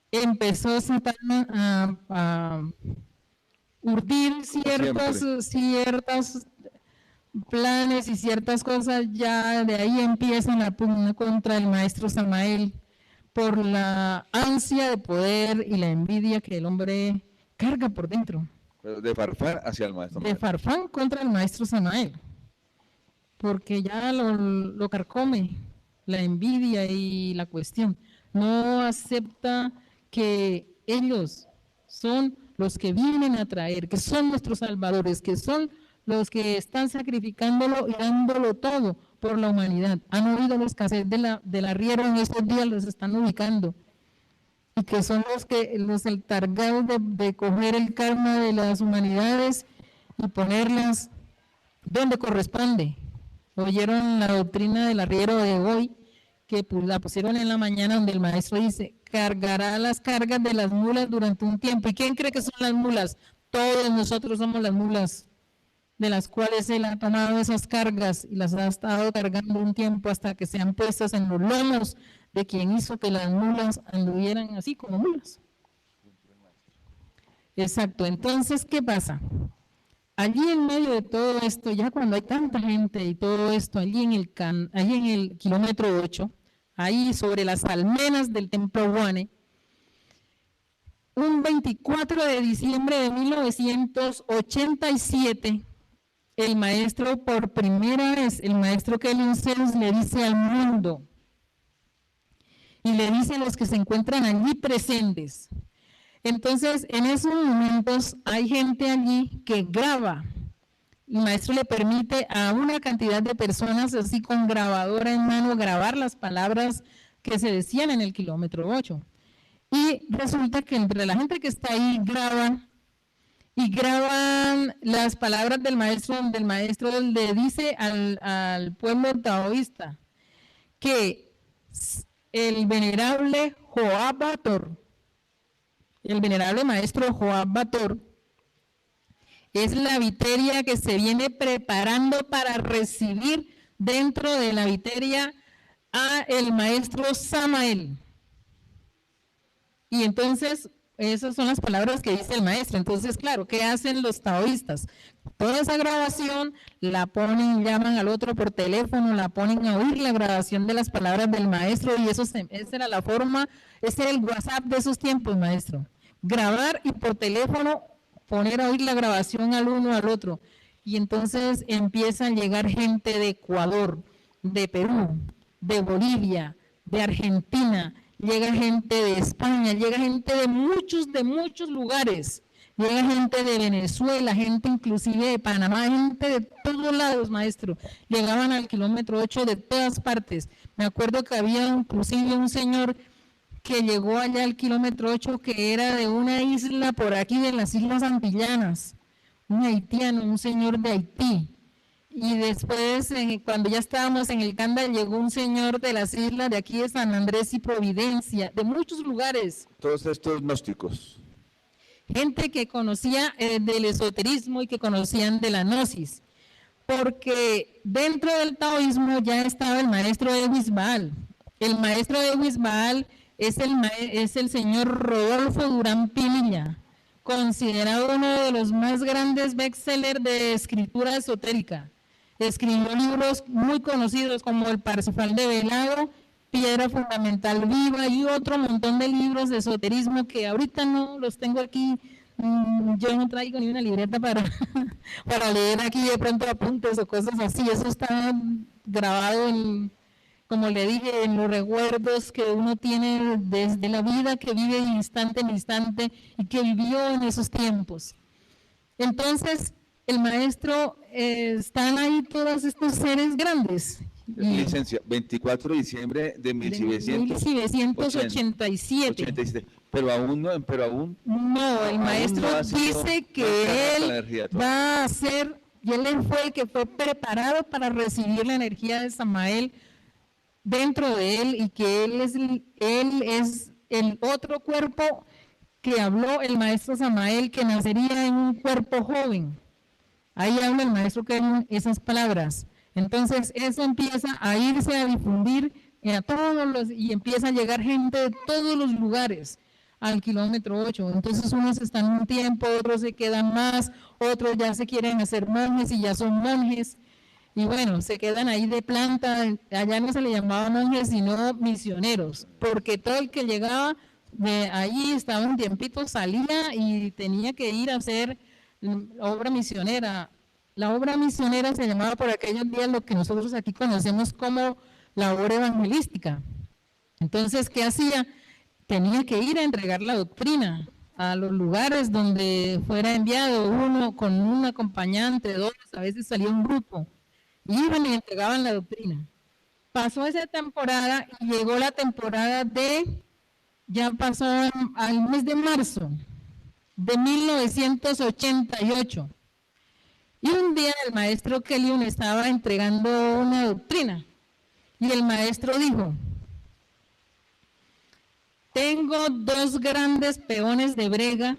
empezó Satán a urdir ciertos planes y ciertas cosas. Ya de ahí empieza la pugna contra el maestro Samael por la ansia de poder y la envidia que el hombre carga por dentro. Pero de Farfán hacia el maestro. De Farfán contra el maestro Samael, porque ya lo carcome la envidia y la cuestión. No acepta que ellos son los que vienen a traer, que son nuestros salvadores, que son los que están sacrificándolo y dándolo todo por la humanidad. Han oído los cassettes del arriero en estos días, los están ubicando. Y que son los encargados de coger el karma de las humanidades y ponerlas donde corresponde. Oyeron la doctrina del arriero de hoy, que la pusieron en la mañana, donde el maestro dice: cargará las cargas de las mulas durante un tiempo. ¿Y quién cree que son las mulas? Todos nosotros somos las mulas, de las cuales él ha tomado esas cargas y las ha estado cargando un tiempo hasta que sean puestas en los lomos de quien hizo que las mulas anduvieran así como mulas. Exacto. Entonces, ¿qué pasa? Allí en medio de todo esto, ya cuando hay tanta gente y todo esto, allí en el kilómetro 8, ahí sobre las almenas del templo Guane, un 24 de diciembre de 1987, el maestro, por primera vez, el maestro Kellum Sells le dice al mundo, y le dice a los que se encuentran allí presentes. Entonces, en esos momentos hay gente allí que graba. El maestro le permite a una cantidad de personas así con grabadora en mano grabar las palabras que se decían en el kilómetro 8. Y resulta que entre la gente que está ahí graban las palabras del maestro, donde el maestro le dice al pueblo taoísta que el venerable Joab Bator, el venerable maestro Joab Bator, es la viteria que se viene preparando para recibir dentro de la viteria a el maestro Samael. Y entonces, esas son las palabras que dice el maestro. Entonces, claro, ¿qué hacen los taoístas? Toda esa grabación la ponen, llaman al otro por teléfono, la ponen a oír la grabación de las palabras del maestro, y esa era la forma, ese era el WhatsApp de esos tiempos, maestro. Grabar y por teléfono poner a oír la grabación al uno al otro. Y entonces empieza a llegar gente de Ecuador, de Perú, de Bolivia, de Argentina, llega gente de España, llega gente de muchos lugares, llega gente de Venezuela, gente inclusive de Panamá, gente de todos lados, maestro. Llegaban al kilómetro 8 de todas partes. Me acuerdo que había inclusive un señor que llegó allá al kilómetro 8 que era de una isla por aquí de las Islas Antillanas, un haitiano, un señor de Haití. Y después, cuando ya estábamos en el Canda, llegó un señor de las islas de aquí de San Andrés y Providencia, de muchos lugares. Todos estos gnósticos. Gente que conocía del esoterismo y que conocían de la gnosis. Porque dentro del taoísmo ya estaba el maestro de Wisbaal. El maestro de Wisbaal es el señor Rodolfo Durán Pinilla, considerado uno de los más grandes bestsellers de escritura esotérica. Escribió libros muy conocidos como El Parsifal de Velado, Piedra Fundamental Viva y otro montón de libros de esoterismo que ahorita no los tengo aquí. Yo no traigo ni una libreta para, para leer aquí de pronto apuntes o cosas así. Eso está grabado en, como le dije, en los recuerdos que uno tiene desde la vida que vive de instante en instante y que vivió en esos tiempos. Entonces, el maestro, están ahí todos estos seres grandes. Licencia, 24 de diciembre de 1787. Pero aún no, No, el maestro dice que él va a ser, y él fue el que fue preparado para recibir la energía de Samael dentro de él, y que él es el otro cuerpo que habló el maestro Samael, que nacería en un cuerpo joven. Ahí habla el maestro que esas palabras. Entonces eso empieza a irse a difundir y empieza a llegar gente de todos los lugares al kilómetro 8. Entonces unos están un tiempo, otros se quedan más, otros ya se quieren hacer monjes y ya son monjes. Y bueno, se quedan ahí de planta. Allá no se le llamaba monjes, sino misioneros, porque todo el que llegaba de allí estaba un tiempito, salía y tenía que ir a hacer obra misionera. La obra misionera se llamaba por aquellos días lo que nosotros aquí conocemos como la obra evangelística. Entonces, ¿qué hacía? Tenía que ir a entregar la doctrina a los lugares donde fuera enviado, uno con un acompañante, dos, a veces salía un grupo, iban y entregaban la doctrina. Pasó esa temporada y llegó la temporada ya pasó al mes de marzo de 1988. Y un día el maestro Kelly estaba entregando una doctrina y el maestro dijo: tengo dos grandes peones de brega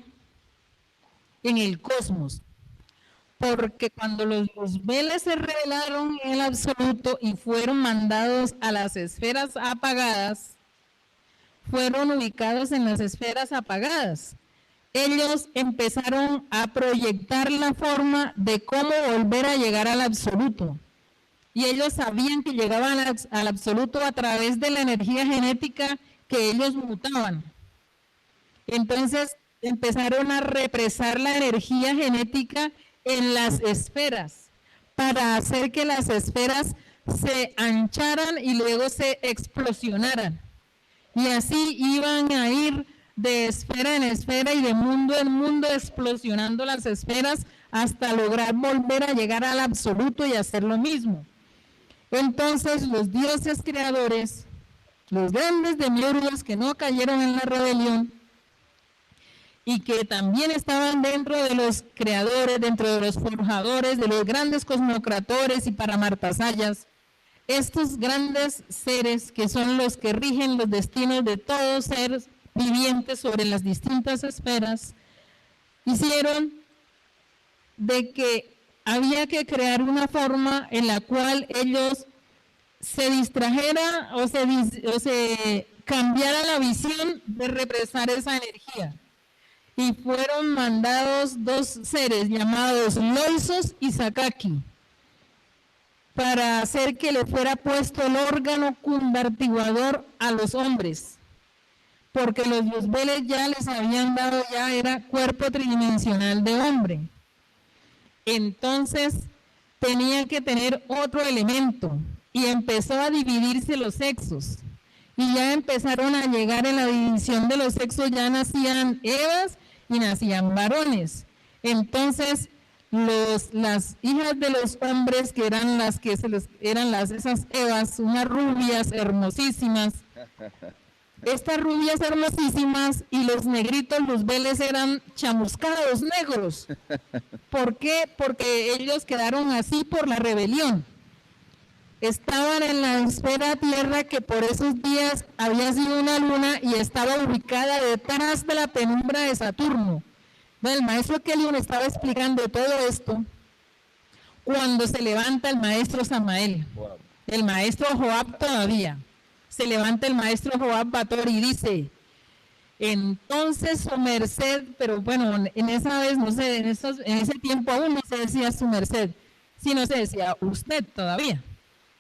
en el cosmos, porque cuando los Luzbeles se revelaron en el absoluto y fueron mandados a las esferas apagadas, fueron ubicados en las esferas apagadas. Ellos empezaron a proyectar la forma de cómo volver a llegar al absoluto. Y ellos sabían que llegaban al absoluto a través de la energía genética que ellos mutaban. Entonces empezaron a represar la energía genética en las esferas para hacer que las esferas se ancharan y luego se explosionaran. Y así iban a ir de esfera en esfera y de mundo en mundo, explosionando las esferas hasta lograr volver a llegar al absoluto y hacer lo mismo. Entonces los dioses creadores, los grandes demiurgos que no cayeron en la rebelión y que también estaban dentro de los creadores, dentro de los forjadores, de los grandes cosmocratores y paramartasayas, estos grandes seres que son los que rigen los destinos de todos seres vivientes sobre las distintas esferas, hicieron de que había que crear una forma en la cual ellos se distrajera o se cambiara la visión de represar esa energía. Y fueron mandados dos seres llamados Loisos y Sakaki para hacer que le fuera puesto el órgano cundartiguador a los hombres, porque los Luzbeles ya les habían dado, ya era cuerpo tridimensional de hombre. Entonces tenía que tener otro elemento y empezó a dividirse los sexos. Y ya empezaron a llegar en la división de los sexos, ya nacían Evas y nacían varones. Entonces las hijas de los hombres, que eran esas Evas, unas rubias hermosísimas, estas rubias hermosísimas, y los negritos Luzbeles eran chamuscados negros. ¿Por qué? Porque ellos quedaron así por la rebelión. Estaban en la esfera tierra, que por esos días había sido una luna y estaba ubicada detrás de la penumbra de Saturno. Bueno, el maestro Kelly estaba explicando todo esto cuando se levanta el maestro Samael, el maestro Joab todavía. Se levanta el maestro Joab Bator y dice: entonces su merced, pero bueno, en esa vez, no sé, en ese tiempo aún no se decía su merced, sino se decía usted todavía.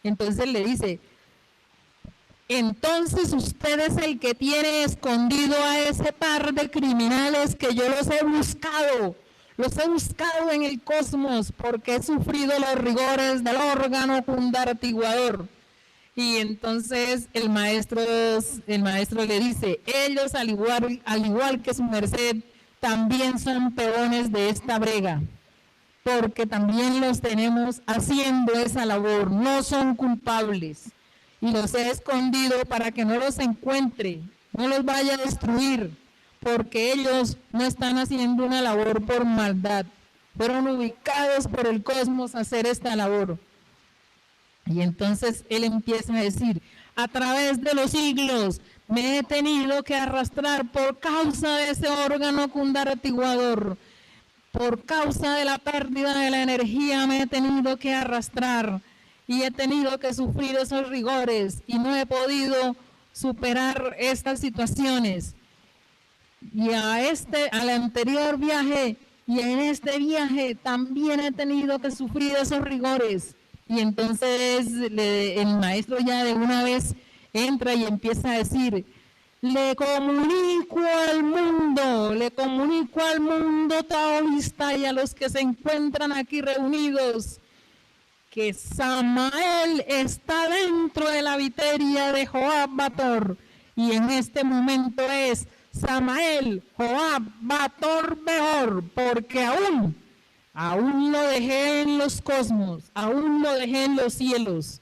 Entonces le dice, entonces usted es el que tiene escondido a ese par de criminales que yo los he buscado en el cosmos porque he sufrido los rigores del órgano cundartiguador. Y entonces el maestro le dice, ellos al igual que su merced, también son peones de esta brega, porque también los tenemos haciendo esa labor, no son culpables. Y los he escondido para que no los encuentre, no los vaya a destruir, porque ellos no están haciendo una labor por maldad, fueron ubicados por el cosmos a hacer esta labor. Y entonces él empieza a decir, a través de los siglos me he tenido que arrastrar por causa de ese órgano cundartiguador, por causa de la pérdida de la energía me he tenido que arrastrar y he tenido que sufrir esos rigores y no he podido superar estas situaciones. Y al anterior viaje y en este viaje también he tenido que sufrir esos rigores. Y entonces el maestro ya de una vez entra y empieza a decir, le comunico al mundo taoísta y a los que se encuentran aquí reunidos, que Samael está dentro de la viteria de Joab Bator, y en este momento es Samael Joab Bator Beor, porque aún lo dejé en los cosmos, aún lo dejé en los cielos.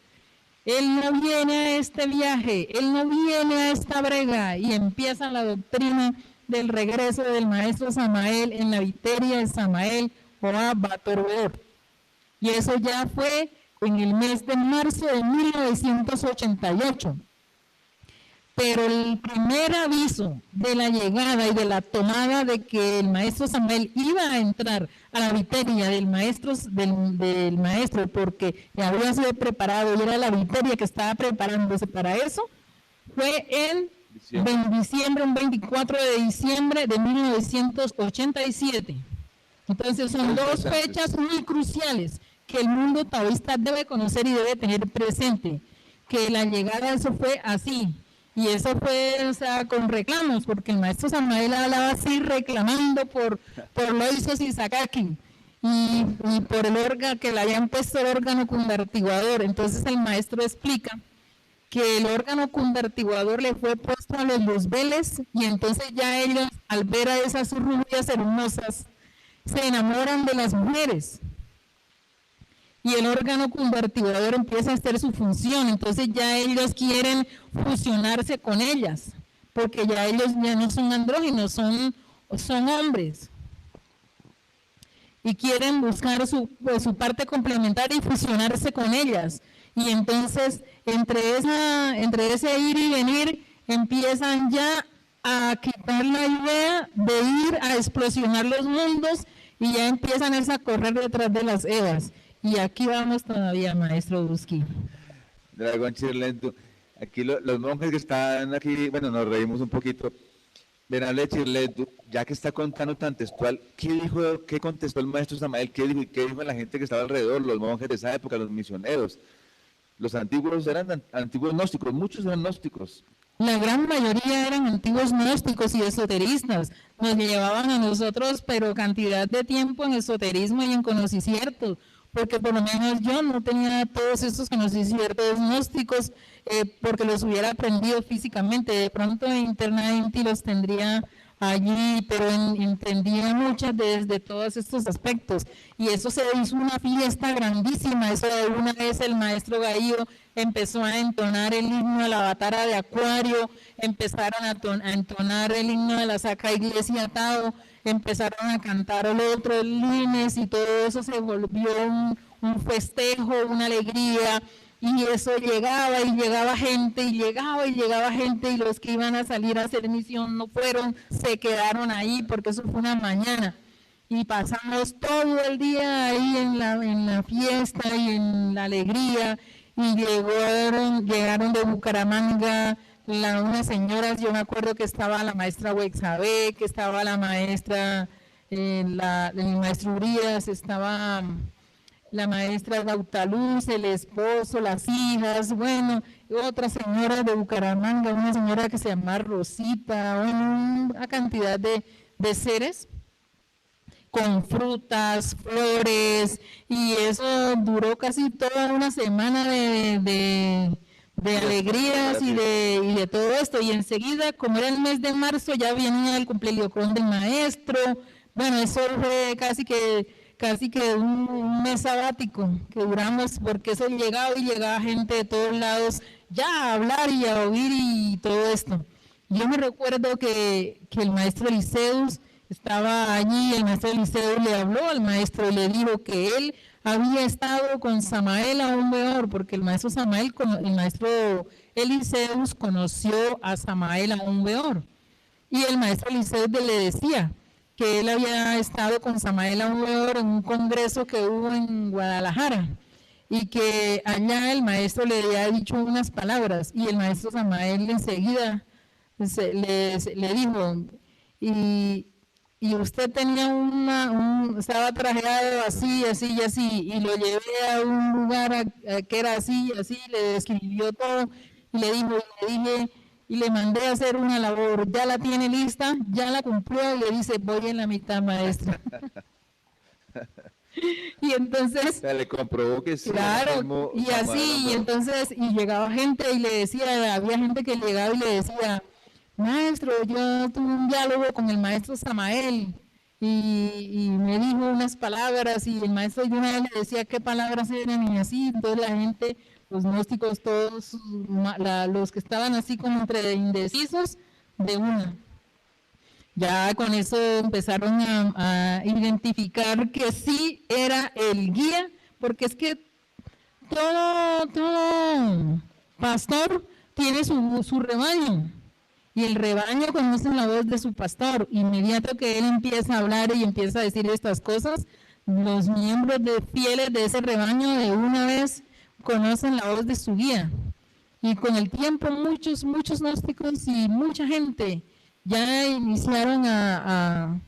Él no viene a este viaje, él no viene a esta brega, y empieza la doctrina del regreso del maestro Samael en la viteria de Samael Joab Bator Beor. Y eso ya fue en el mes de marzo de 1988. Pero el primer aviso de la llegada y de la tomada de que el maestro Samael iba a entrar a la viteria del maestro, porque había sido preparado y era la viteria que estaba preparándose para eso, fue en diciembre, un 24 de diciembre de 1987. Entonces son dos fechas muy cruciales que el mundo taoísta debe conocer y debe tener presente, que la llegada de eso fue así. Y eso fue, con reclamos, porque el maestro Samael hablaba así, reclamando por Loisos y Sakaki, y por el órgano, que le habían puesto el órgano cundartiguador. Entonces el maestro explica que el órgano cundartiguador le fue puesto a los luzbeles, y entonces ya ellos, al ver a esas rubias hermosas, se enamoran de las mujeres. Y el órgano cundartiguador empieza a hacer su función, entonces ya ellos quieren fusionarse con ellas, porque ya ellos ya no son andróginos, son hombres. Y quieren buscar su parte complementaria y fusionarse con ellas. Y entonces, entre ese ir y venir, empiezan ya a quitar la idea de ir a explosionar los mundos, y ya empiezan a correr detrás de las Evas. Y aquí vamos todavía, maestro Busqui. Dragón Chirlento, aquí los monjes que están aquí, bueno, nos reímos un poquito. Venerable Chirlento, ya que está contando tan textual, ¿qué contestó el maestro Samael? ¿Qué dijo la gente que estaba alrededor, los monjes de esa época, los misioneros? Los antiguos eran antiguos gnósticos, muchos eran gnósticos. La gran mayoría eran antiguos gnósticos y esoteristas. Nos llevaban a nosotros, pero cantidad de tiempo en esoterismo y en conocimientos, porque por lo menos yo no tenía todos estos conocimientos gnósticos, porque los hubiera aprendido físicamente, de pronto internamente los tendría allí, pero entendía muchas desde todos estos aspectos, y eso se hizo una fiesta grandísima. Eso de una vez el maestro Gaío empezó a entonar el himno de la Batara de Acuario, empezaron a entonar el himno de la Sacra Iglesia Tao, empezaron a cantar el otro lunes, y todo eso se volvió un festejo, una alegría, y eso llegaba y llegaba gente, y llegaba gente, y los que iban a salir a hacer misión no fueron, se quedaron ahí, porque eso fue una mañana, y pasamos todo el día ahí en la fiesta y en la alegría, y llegaron de Bucaramanga unas señoras. Yo me acuerdo que estaba la maestra Huexabé, que estaba la maestra, el maestro Urias, estaba la maestra Gautaluz, el esposo, las hijas, bueno, otra señora de Bucaramanga, una señora que se llama Rosita, bueno, una cantidad de seres con frutas, flores, y eso duró casi toda una semana de alegrías y de todo esto, y enseguida, como era el mes de marzo, ya venía el cumpleaños del maestro. Bueno, eso fue casi que un mes sabático que duramos, porque eso llegaba gente de todos lados ya a hablar y a oír y todo esto. Yo me recuerdo que el maestro Liceus estaba allí, el maestro Liceus le habló al maestro y le dijo que él había estado con Samael aún peor, porque el maestro Liceus conoció a Samael aún peor. Y el maestro Liceus le decía que él había estado con Samael aún peor en un congreso que hubo en Guadalajara, y que allá el maestro le había dicho unas palabras, y el maestro Samael enseguida le dijo, y usted tenía estaba trajeado así, así y así, y lo llevé a un lugar que era así, así, le describió todo, y le dije, y le mandé a hacer una labor, ya la tiene lista, ya la cumplió, y le dice, voy en la mitad, maestra. Y entonces, o sea, le comprobó que sí. Claro, y así, y entonces, y llegaba gente y le decía, había gente que llegaba y le decía, maestro, yo tuve un diálogo con el maestro Samael y me dijo unas palabras, y el maestro de una vez le decía qué palabras eran, y así, entonces la gente, los gnósticos, todos los que estaban así como entre indecisos, de una. Ya con eso empezaron a identificar que sí era el guía, porque es que todo pastor tiene su rebaño, y el rebaño conoce la voz de su pastor. Inmediato que él empieza a hablar y empieza a decir estas cosas, los miembros fieles de ese rebaño de una vez conocen la voz de su guía. Y con el tiempo muchos gnósticos y mucha gente ya iniciaron a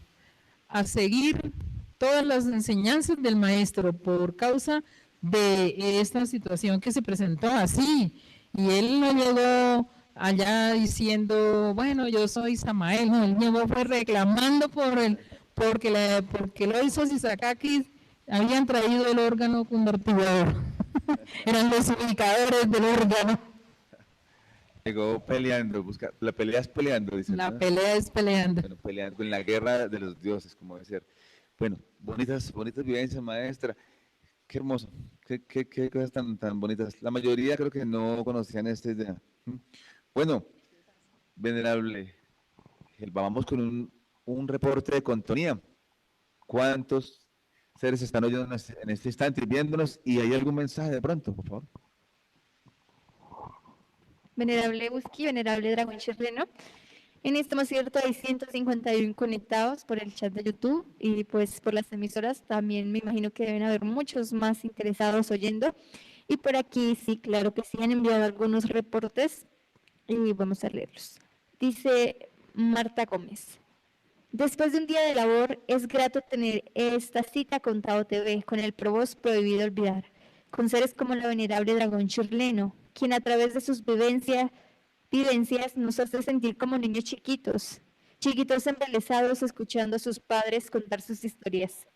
seguir todas las enseñanzas del maestro por causa de esta situación que se presentó así. Y él no llegó allá diciendo, bueno, yo soy Samael, no, él llegó fue reclamando porque los Sisakakis habían traído el órgano convertidor. Eran los ubicadores del órgano. Llegó peleando, la pelea es peleando, dicen. La pelea es peleando. Bueno, peleando en la guerra de los dioses, como debe ser. Bueno, bonitas vivencias, maestra. Qué hermoso, qué cosas tan bonitas. La mayoría creo que no conocían esta idea. Bueno, venerable, vamos con un reporte de contonía. ¿Cuántos seres están oyendo en este instante viéndonos? ¿Y hay algún mensaje de pronto, por favor? Venerable Busqui, venerable Dragón Chirleno. En este concierto hay 151 conectados por el chat de YouTube, y pues por las emisoras también me imagino que deben haber muchos más interesados oyendo. Y por aquí sí, claro que sí, han enviado algunos reportes y vamos a leerlos. Dice Marta Gómez: después de un día de labor, es grato tener esta cita con Tao TV, con el provost prohibido olvidar, con seres como la venerable Dragón Chirleno, quien a través de sus vivencias nos hace sentir como niños chiquitos embelesados escuchando a sus padres contar sus historias.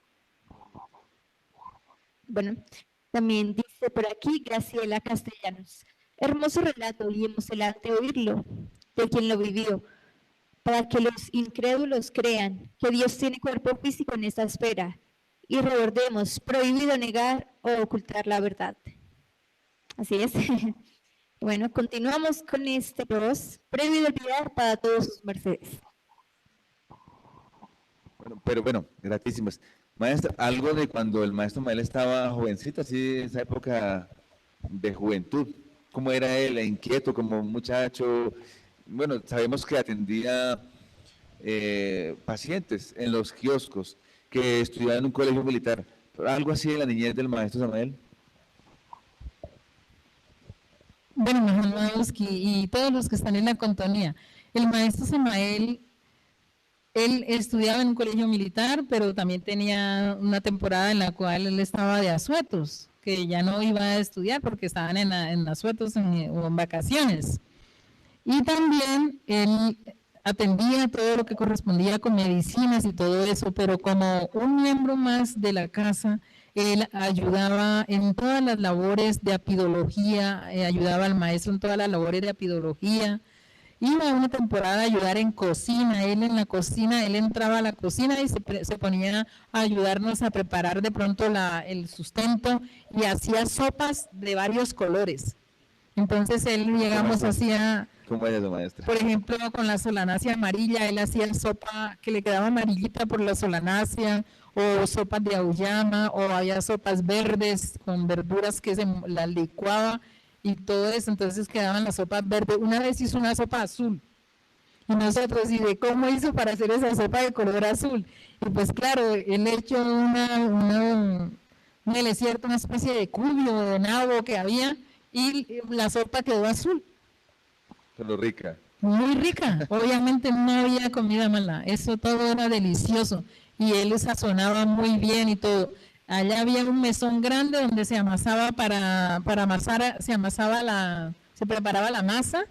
Bueno, también dice por aquí Graciela Castellanos: hermoso relato y emocionante oírlo de quien lo vivió, para que los incrédulos crean que Dios tiene cuerpo físico en esta esfera, y recordemos, prohibido negar o ocultar la verdad. Así es. Bueno, continuamos con este post, prohibido olvidar para todos sus mercedes. Bueno, gratísimas. Maestra, algo de cuando el maestro Mael estaba jovencito, así, esa época de juventud, ¿cómo era él? Inquieto como muchacho. Bueno, sabemos que atendía pacientes en los kioscos, que estudiaba en un colegio militar. ¿Algo así de la niñez del maestro Samael? Bueno, Mahamauski y todos los que están en la contonía, el maestro Samael él estudiaba en un colegio militar, pero también tenía una temporada en la cual él estaba de asuetos, que ya no iba a estudiar porque estaban en asuetos o en vacaciones. Y también él atendía todo lo que correspondía con medicinas y todo eso, pero como un miembro más de la casa, él ayudaba en todas las labores de apidología, ayudaba al maestro en todas las labores de apidología. Iba a una temporada a ayudar en cocina, él en la cocina, él entraba a la cocina y se ponía a ayudarnos a preparar de pronto el sustento y hacía sopas de varios colores. Entonces él, llegamos, hacía... ¿Cómo es eso, maestra? Por ejemplo, con la solanácea amarilla, él hacía sopa que le quedaba amarillita por la solanácea, o sopas de auyama, o había sopas verdes con verduras que se las licuaba y todo eso, entonces quedaban las sopas verdes. Una vez hizo una sopa azul, y nosotros, ¿y de cómo hizo para hacer esa sopa de color azul? Y pues claro, él echó un desierto, una especie de cubio, de nabo que había, y la sopa quedó azul. Pero rica. Muy rica, obviamente no había comida mala, eso todo era delicioso y él sazonaba muy bien y todo. Allá había un mesón grande donde se amasaba para amasar, se preparaba la masa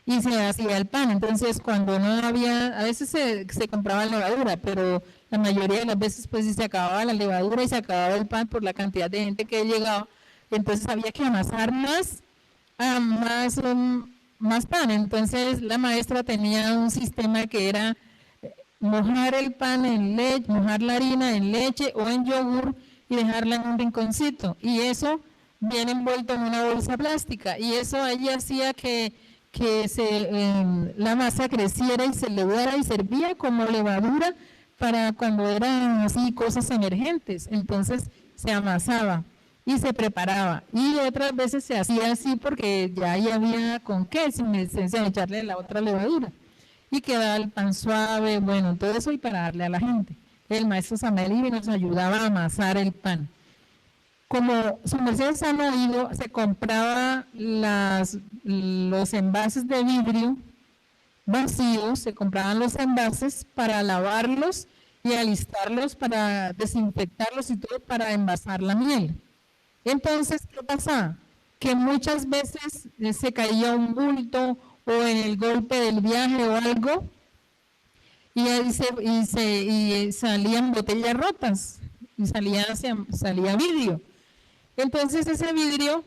y se hacía el pan. Entonces cuando no había, a veces se compraba levadura, pero la mayoría de las veces pues se acababa la levadura y se acababa el pan por la cantidad de gente que llegaba. Entonces había que amasar más pan. Entonces la maestra tenía un sistema que era mojar el pan en leche, mojar la harina en leche o en yogur y dejarla en un rinconcito. Y eso viene envuelto en una bolsa plástica. Y eso ahí hacía que la masa creciera y se leudara y servía como levadura para cuando eran así cosas emergentes. Entonces se amasaba y se preparaba, y otras veces se hacía así porque ya ahí había con qué, sin necesidad de echarle la otra levadura, y quedaba el pan suave, bueno, todo eso y para darle a la gente. El maestro Samuel nos ayudaba a amasar el pan. Como su mercedes han oído, se compraba los envases de vidrio vacíos, se compraban los envases para lavarlos y alistarlos, para desinfectarlos y todo para envasar la miel. Entonces, ¿qué pasa? Que muchas veces se caía un bulto o en el golpe del viaje o algo y salían botellas rotas y salía vidrio. Entonces ese vidrio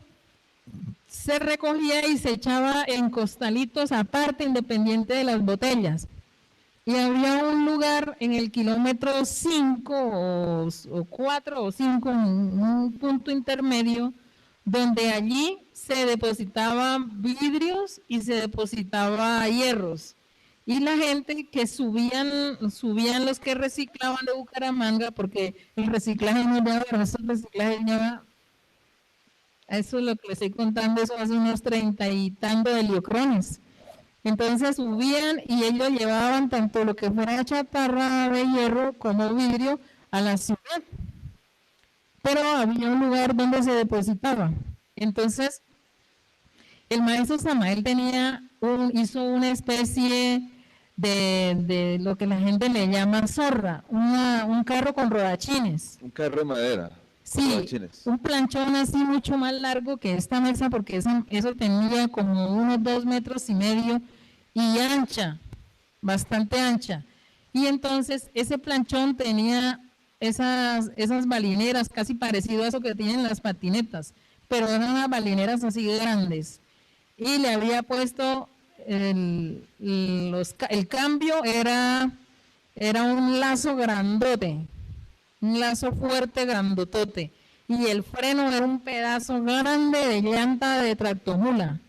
se recogía y se echaba en costalitos aparte, independiente de las botellas. Y había un lugar en el kilómetro 5 o 4 o 5, un punto intermedio, donde allí se depositaban vidrios y se depositaba hierros. Y la gente que subían los que reciclaban de Bucaramanga, porque el reciclaje no lleva, eso es lo que les estoy contando, eso hace unos 30 y tanto de liocrones. Entonces subían y ellos llevaban tanto lo que fuera chatarra de hierro como vidrio a la ciudad. Pero había un lugar donde se depositaba. Entonces, el maestro Samael hizo una especie de lo que la gente le llama zorra, un carro con rodachines. Un carro de madera. Sí, rodachines. un planchón así mucho más largo que esta mesa, porque eso tenía como unos 2,5 metros y ancha, bastante ancha. Y entonces ese planchón tenía esas balineras, casi parecido a eso que tienen las patinetas, pero eran unas balineras así grandes. Y le había puesto el cambio, era un lazo grandote, un lazo fuerte grandotote, y el freno era un pedazo grande de llanta de tractomula.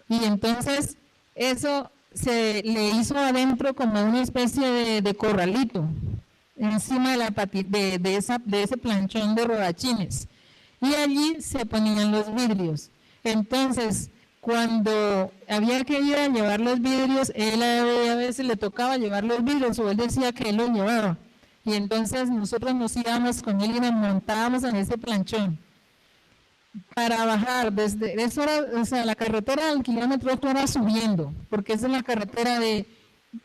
Y entonces eso se le hizo adentro como una especie de corralito encima de ese planchón de rodachines, y allí se ponían los vidrios. Entonces, cuando había que ir a llevar los vidrios, él a veces le tocaba llevar los vidrios, o él decía que él los llevaba, y entonces nosotros nos íbamos con él y nos montábamos en ese planchón para bajar desde eso, la carretera del kilómetro 8 era subiendo, porque esa es la carretera de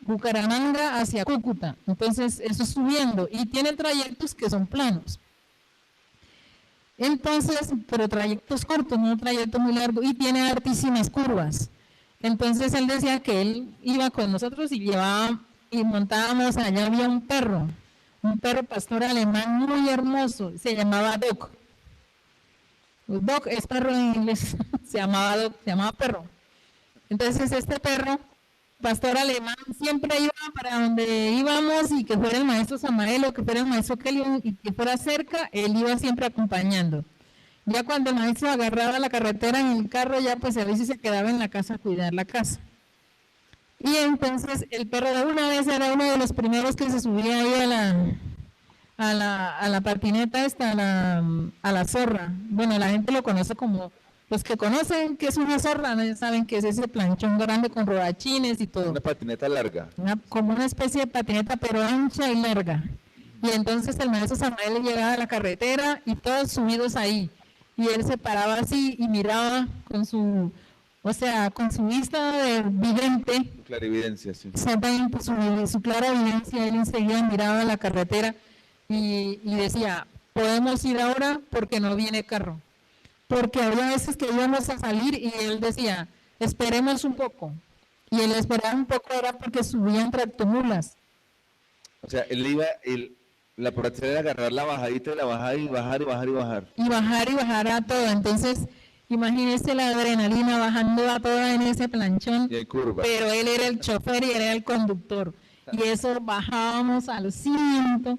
Bucaramanga hacia Cúcuta. Entonces, eso es subiendo y tiene trayectos que son planos. Entonces, pero trayectos cortos, no trayectos muy largos, y tiene hartísimas curvas. Entonces, él decía que él iba con nosotros y llevaba, y montábamos, allá había un perro pastor alemán muy hermoso, se llamaba Doc. Doc es perro en inglés, se llamaba Doc, se llamaba perro. Entonces, este perro pastor alemán siempre iba para donde íbamos, y que fuera el maestro Samael o que fuera el maestro Kelly y que fuera cerca, él iba siempre acompañando. Ya cuando el maestro agarraba la carretera en el carro, ya pues a veces se quedaba en la casa a cuidar la casa. Y entonces el perro de una vez era uno de los primeros que se subía ahí a la patineta esta, a la zorra. Bueno, la gente lo conoce como... Los que conocen que es una zorra, ¿no? Ya saben que es ese planchón grande con rodachines y todo. Una patineta larga. Como una especie de patineta, pero ancha y larga. Y entonces el maestro Samael le llegaba a la carretera y todos subidos ahí. Y él se paraba así y miraba con su vista de vidente. Clarividencia, sí. Exactamente, su clara evidencia, él enseguida miraba la carretera y decía, podemos ir ahora porque no viene carro. Porque había veces que íbamos a salir y él decía, esperemos un poco. Y el esperar un poco era porque subían tractomulas. O sea, la protesta era agarrar la bajadita de la bajada y bajar y bajar y bajar. Y bajar a todo. Entonces, imagínese la adrenalina bajando a toda en ese planchón. Y hay curvas. Pero él era el chofer y él era el conductor. Y eso bajábamos al 100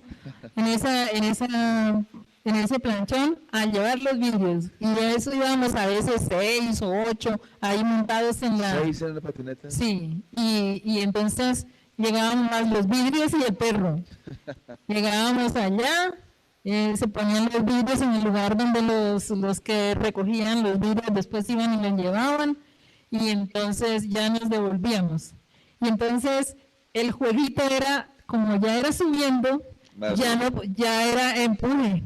en ese planchón a llevar los vidrios. Y de eso íbamos a veces 6 o 8 ahí montados en la... 6 en la patineta. Sí, y entonces llegábamos más los vidrios y el perro. Llegábamos allá, se ponían los vidrios en el lugar donde los que recogían los vidrios después iban y los llevaban, y entonces ya nos devolvíamos. Y entonces el jueguito era, como ya era subiendo, ya era empuje.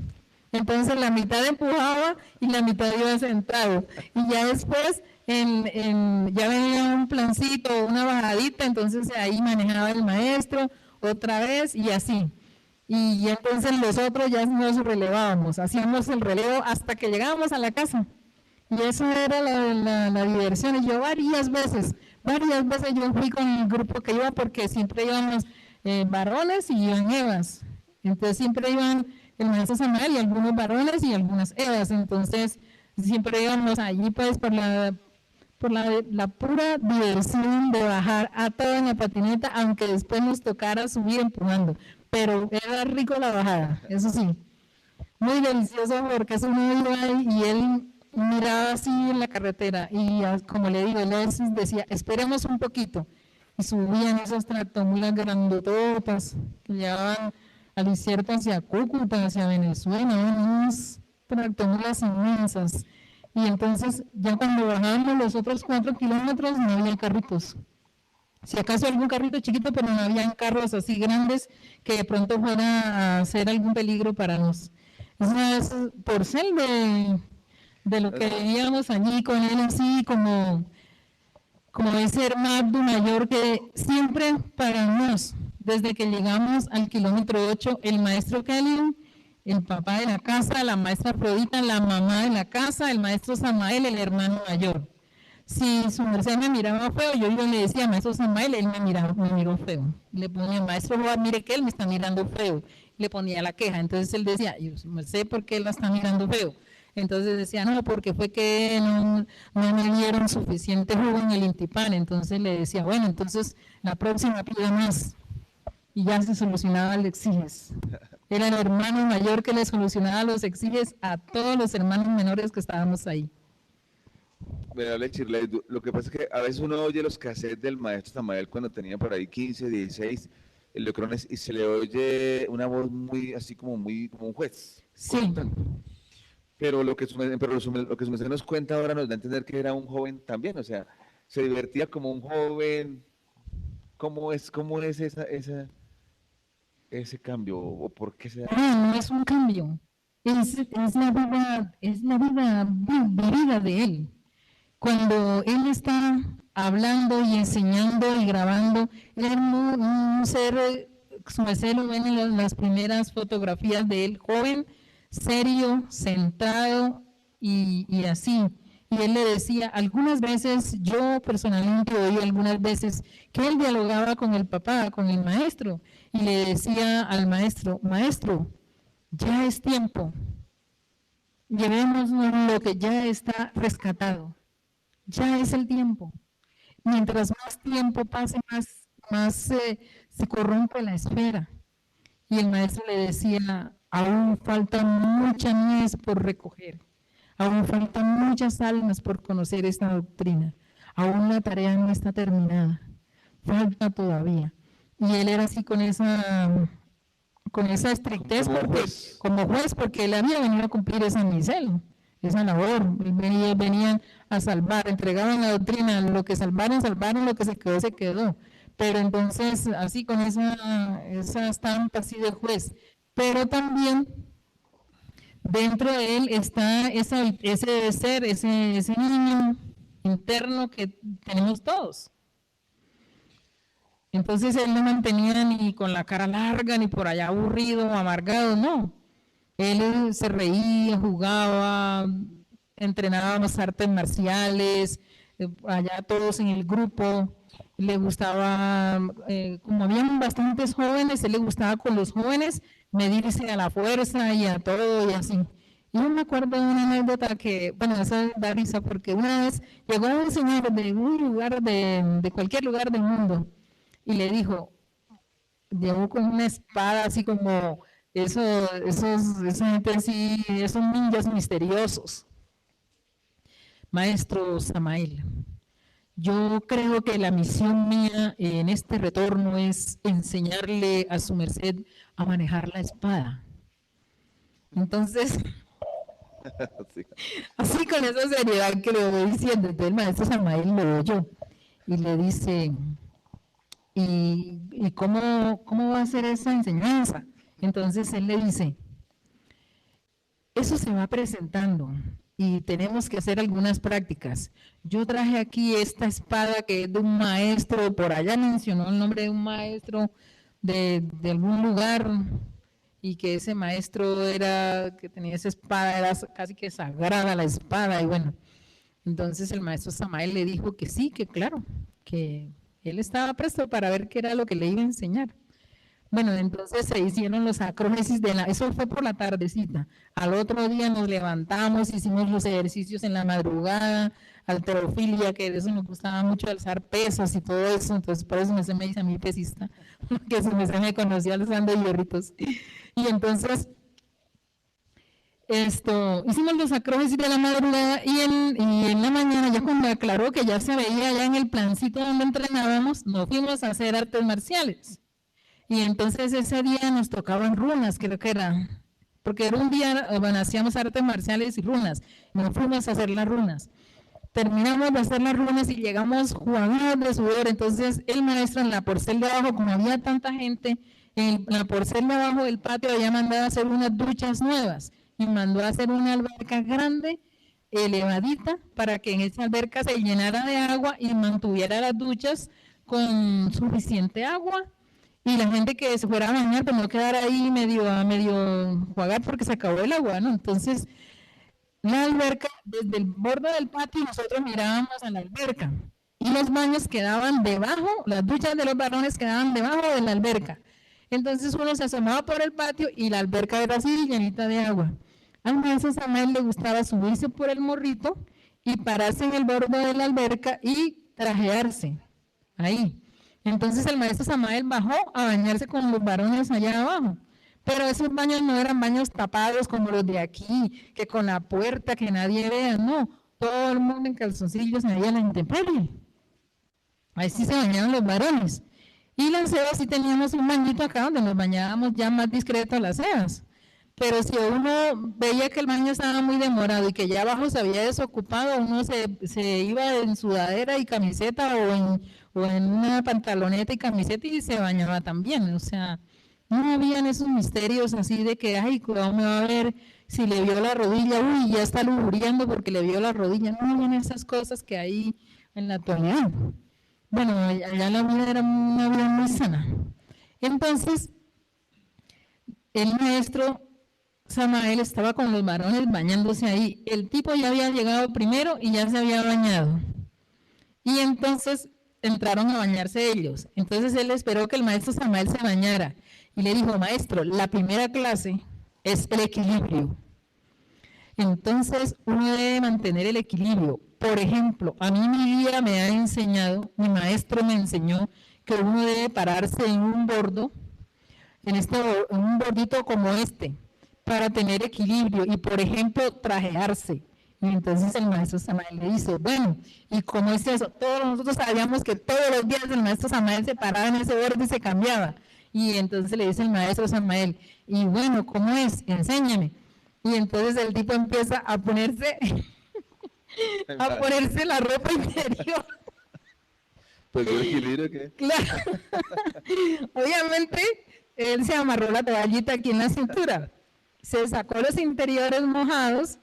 Entonces la mitad empujaba y la mitad iba sentado. Y ya después ya venía un plancito, una bajadita, entonces ahí manejaba el maestro otra vez y así. Y entonces nosotros ya nos relevábamos, hacíamos el relevo hasta que llegábamos a la casa. Y eso era la diversión. Y yo varias veces yo fui con el grupo que iba, porque siempre íbamos varones y iban evas. Entonces siempre iban el maestro Samuel y algunos varones y algunas evas. Entonces siempre íbamos allí pues por la pura diversión de bajar a toda en la patineta, aunque después nos tocara subir empujando. Pero era rico la bajada, eso sí. Muy delicioso, porque eso uno iba ahí y él miraba así en la carretera y, como le digo, él a veces decía, esperemos un poquito. Y subían esas tractomulas grandototas que llevaban al desierto hacia Cúcuta, hacia Venezuela, unas tractomulas inmensas. Y entonces, ya cuando bajábamos los otros 4 kilómetros, no había carritos. Si acaso algún carrito chiquito, pero no habían carros así grandes que de pronto fuera a ser algún peligro para nos. Eso es por ser de lo que vivíamos allí con él, así como ese hermano mayor que siempre pagamos. Desde que llegamos al kilómetro 8, el maestro Kelly, el papá de la casa, la maestra Afrodita, la mamá de la casa, el maestro Samael, el hermano mayor. Si su merced me miraba feo, yo le decía, maestro Samael, él me miró feo. Le ponía, maestro, mire que él me está mirando feo. Le ponía la queja. Entonces él decía, yo no sé por qué él la está mirando feo. Entonces decía, no, porque fue que no me dieron suficiente jugo en el Intipan. Entonces le decía, bueno, entonces la próxima pide más. Y ya se solucionaba el exiges. Era el hermano mayor que le solucionaba los exiges a todos los hermanos menores que estábamos ahí. Venerable Chirley, lo que pasa es que a veces uno oye los cassettes del maestro Samael cuando tenía por ahí 15, 16 electrones y se le oye una voz muy, así como un juez. Sí. Contando. Pero lo que su merced nos cuenta ahora nos da a entender que era un joven también, o sea, se divertía como un joven. ¿Cómo es ese cambio o por qué se da? No es un cambio, es la vida vivida de él. Cuando él está hablando y enseñando y grabando. Él era un ser, su merced lo ven en las primeras fotografías de él, joven, serio, sentado y así. Y él le decía, algunas veces, yo personalmente oí algunas veces que él dialogaba con el papá, con el maestro, y le decía al maestro, maestro, ya es tiempo, llevémonos lo que ya está rescatado, ya es el tiempo. Mientras más tiempo pase, más se corrompe la esfera. Y el maestro le decía, aún falta mucha mies por recoger, aún faltan muchas almas por conocer esta doctrina, aún la tarea no está terminada, falta todavía. Y él era así con esa estrictez como juez, porque él había venido a cumplir esa misión, esa labor. Venían a salvar, entregaban la doctrina, lo que salvaron, salvaron, lo que se quedó, se quedó. Pero entonces, así con esa estampa así de juez. Pero también dentro de él está ese ser, ese niño interno que tenemos todos. Entonces él no mantenía ni con la cara larga, ni por allá aburrido o amargado, no. Él se reía, jugaba, entrenábamos artes marciales, allá todos en el grupo. Le gustaba, como habían bastantes jóvenes, él le gustaba con los jóvenes medirse a la fuerza y a todo y así. Y yo me acuerdo de una anécdota que, bueno, eso da risa, porque una vez llegó un señor de un lugar, de cualquier lugar del mundo, y le dijo, llegó con una espada así como esa gente así, esos ninjas misteriosos. Maestro Samael, yo creo que la misión mía en este retorno es enseñarle a su merced a manejar la espada. Entonces, así con esa seriedad que le voy diciendo, entonces el maestro Samael lo oyó y le dice, ¿y cómo va a ser esa enseñanza? Entonces él le dice, eso se va presentando y tenemos que hacer algunas prácticas. Yo traje aquí esta espada que es de un maestro, por allá mencionó el nombre de un maestro de algún lugar, y que ese maestro que tenía esa espada, era casi que sagrada la espada, y bueno, entonces el maestro Samael le dijo que sí, que claro, que él estaba presto para ver qué era lo que le iba a enseñar. Bueno, entonces se hicieron los acrómesis eso fue por la tardecita. Al otro día nos levantamos, hicimos los ejercicios en la madrugada, halterofilia, que de eso nos gustaba mucho, alzar pesas y todo eso, entonces por eso se me dice a mí pesista, porque se me conocía alzando hierritos. Y entonces, hicimos los acrómesis de la madrugada y en la mañana, ya cuando aclaró que ya se veía ya en el plancito donde entrenábamos, nos fuimos a hacer artes marciales. Y entonces ese día nos tocaban runas, creo que era, porque era un día, bueno, hacíamos artes marciales y runas, nos fuimos a hacer las runas. Terminamos de hacer las runas y llegamos jugados de sudor, entonces el maestro en la porcel de abajo, como había tanta gente, en la porcel de abajo del patio había mandado a hacer unas duchas nuevas y mandó a hacer una alberca grande, elevadita, para que en esa alberca se llenara de agua y mantuviera las duchas con suficiente agua. Y la gente que se fuera a bañar, pues no quedara ahí medio jugar porque se acabó el agua, ¿no? Entonces, la alberca, desde el borde del patio, nosotros mirábamos a la alberca. Y los baños quedaban debajo, las duchas de los varones quedaban debajo de la alberca. Entonces uno se asomaba por el patio y la alberca era así, llenita de agua. Al maestro Samael le gustaba subirse por el morrito y pararse en el borde de la alberca y trajearse ahí. Entonces el maestro Samael bajó a bañarse con los varones allá abajo, pero esos baños no eran baños tapados como los de aquí, que con la puerta, que nadie vea, no, todo el mundo en calzoncillos ahí a la intemperie. Ahí sí se bañaban los varones. Y las sebas sí teníamos un bañito acá donde nos bañábamos ya más discreto las sebas. Pero si uno veía que el baño estaba muy demorado y que ya abajo se había desocupado, uno se iba en sudadera y camiseta o en una pantaloneta y camiseta y se bañaba también. O sea, no habían esos misterios así de que, ay, cuidado, me va a ver si le vio la rodilla, uy, ya está lujuriando porque le vio la rodilla. No habían esas cosas que hay en la actualidad. Bueno, allá la vida era una vida muy sana. Entonces, el maestro Samael estaba con los varones bañándose ahí. El tipo ya había llegado primero y ya se había bañado. Y entonces entraron a bañarse ellos. Entonces él esperó que el maestro Samael se bañara y le dijo: maestro, la primera clase es el equilibrio. Entonces uno debe mantener el equilibrio. Por ejemplo, a mí mi guía me ha enseñado, mi maestro me enseñó que uno debe pararse en un bordo, en un bordito como este, para tener equilibrio y, por ejemplo, trajearse. Y entonces el maestro Samael le dice: bueno, ¿y cómo es eso? Todos nosotros sabíamos que todos los días el maestro Samael se paraba en ese borde y se cambiaba. Y entonces le dice el maestro Samael: y bueno, ¿cómo es? Enséñame. Y entonces el tipo empieza a ponerse la ropa interior. Pues el equilibrio que. Claro. Obviamente, él se amarró la toallita aquí en la cintura, se sacó los interiores mojados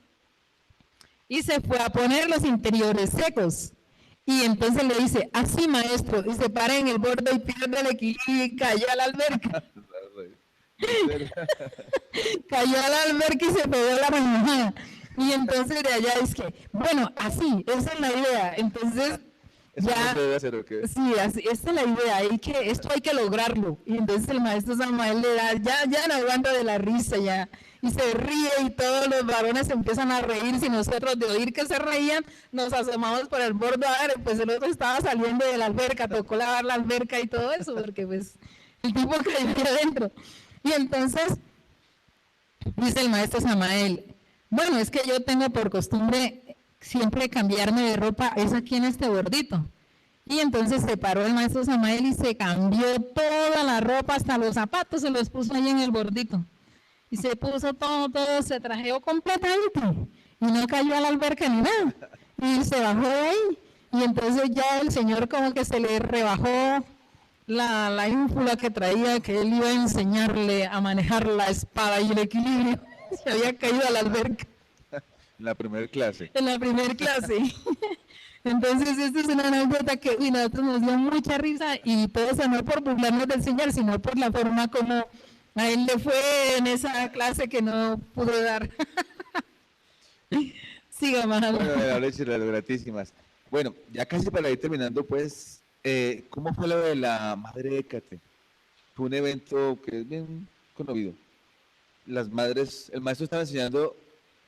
y se fue a poner los interiores secos. Y entonces le dice: así, maestro, y se para en el borde y pierde el equilibrio y cayó a la alberca. Cayó a la alberca y se pegó la mojada. Y entonces de allá es que, bueno, así, esa es la idea. Entonces, ¿Eso ya, no se debe hacer o qué? sí, así, esta es la idea, esto hay que lograrlo. Y entonces el maestro Samael le da, ya no aguanta de la risa ya, y se ríe y todos los varones empiezan a reírse y nosotros de oír que se reían, nos asomamos por el borde a ver, pues el otro estaba saliendo de la alberca, tocó lavar la alberca y todo eso, porque pues el tipo cayó ahí adentro. Y entonces, dice el maestro Samael: bueno, es que yo tengo por costumbre siempre cambiarme de ropa, es aquí en este bordito. Y entonces se paró el maestro Samael y se cambió toda la ropa, hasta los zapatos se los puso ahí en el bordito. Y se puso todo, se trajeó completamente. Y no cayó a la alberca ni nada. Y se bajó de ahí. Y entonces ya el señor como que se le rebajó la ínfula que traía, que él iba a enseñarle a manejar la espada y el equilibrio. Se había caído a la alberca. En la primera clase. En la primera clase. Entonces, esta es una anécdota que a nosotros nos dio mucha risa, y todo eso no por burlarnos del Señor, sino por la forma como a él le fue en esa clase que no pudo dar. Siga, Manalo. Bueno, gratísimas. Bueno, ya casi para ir terminando, pues, ¿cómo fue lo de la Madre Hécate? Fue un evento que es bien conocido. Las madres, el maestro estaba enseñando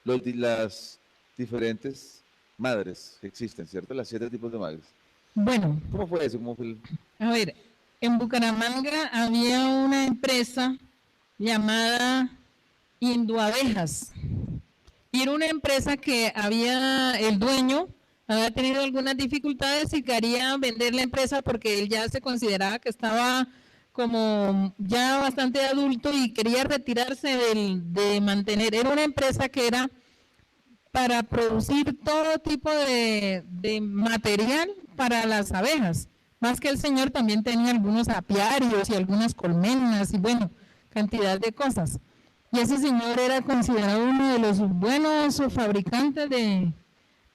las diferentes madres que existen, ¿cierto? Las 7 tipos de madres. Bueno. ¿Cómo fue eso? A ver, en Bucaramanga había una empresa llamada Induabejas. Y era una empresa que el dueño había tenido algunas dificultades y quería vender la empresa porque él ya se consideraba que estaba como ya bastante adulto y quería retirarse de mantener. Era una empresa que era para producir todo tipo de material para las abejas. Más que el señor también tenía algunos apiarios y algunas colmenas y bueno, cantidad de cosas. Y ese señor era considerado uno de los buenos fabricantes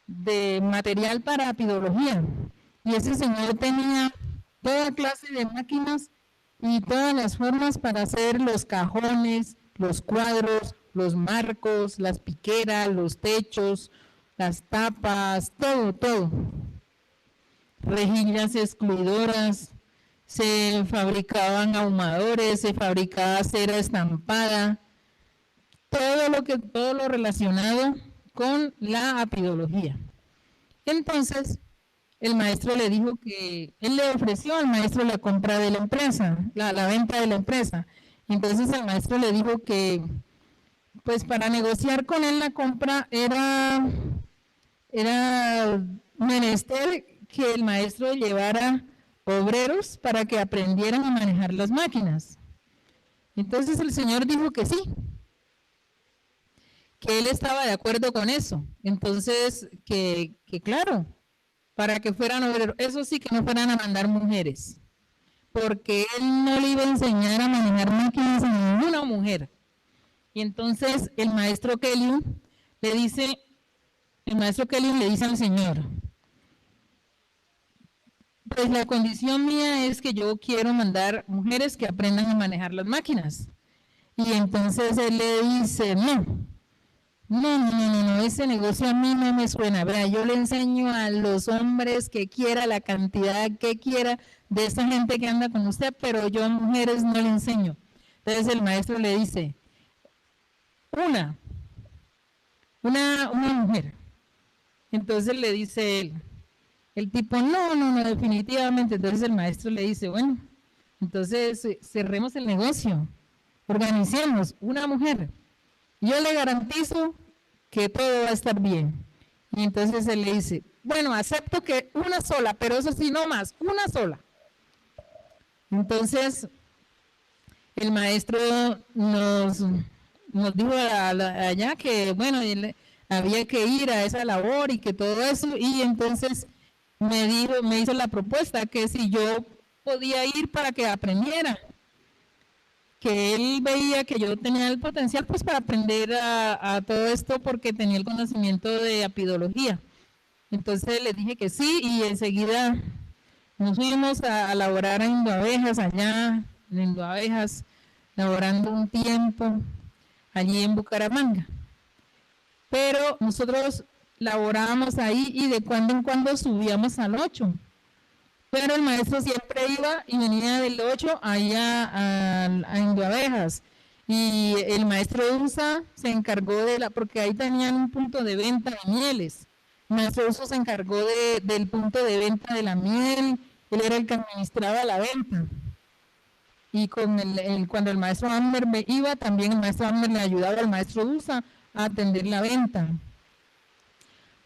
de material para apidología. Y ese señor tenía toda clase de máquinas y todas las formas para hacer los cajones, los cuadros, los marcos, las piqueras, los techos, las tapas, todo. Rejillas excluidoras, se fabricaban ahumadores, se fabricaba cera estampada, todo lo relacionado con la apidología. Entonces, el maestro le dijo que él le ofreció al maestro la compra de la empresa, la venta de la empresa. Entonces el maestro le dijo que pues para negociar con él la compra era menester que el maestro llevara obreros para que aprendieran a manejar las máquinas. Entonces el señor dijo que sí, que él estaba de acuerdo con eso. Entonces, que claro, para que fueran obreros, eso sí, que no fueran a mandar mujeres, porque él no le iba a enseñar a manejar máquinas a ninguna mujer. Y entonces el maestro Kelly le dice al Señor: Pues la condición mía es que yo quiero mandar mujeres que aprendan a manejar las máquinas. Y entonces él le dice, no, ese negocio a mí no me suena. Vea, yo le enseño a los hombres que quiera, la cantidad que quiera de esa gente que anda con usted, pero yo a mujeres no le enseño. Entonces el maestro le dice, una mujer. Entonces le dice él, el tipo, no, definitivamente. Entonces el maestro le dice, bueno, entonces cerremos el negocio, organicemos una mujer. Yo le garantizo que todo va a estar bien. Y entonces él le dice, bueno, acepto que una sola, pero eso sí, no más, una sola. Entonces el maestro nos dijo allá que, bueno, él había que ir a esa labor y que todo eso, y entonces me hizo la propuesta que si yo podía ir para que aprendiera, que él veía que yo tenía el potencial pues para aprender a todo esto porque tenía el conocimiento de apidología. Entonces le dije que sí y enseguida nos fuimos a laborar en Induabejas, allá en Induabejas, laborando un tiempo allí en Bucaramanga. Pero nosotros laborábamos ahí y de cuando en cuando subíamos al 8. Pero el maestro siempre iba y venía del 8 allá a Induabejas. Y el maestro Ursa se encargó porque ahí tenían un punto de venta de mieles. El maestro Ursa se encargó del punto de venta de la miel, él era el que administraba la venta. Y cuando el maestro Amber iba, también el maestro Amber le ayudaba al maestro Ursa a atender la venta.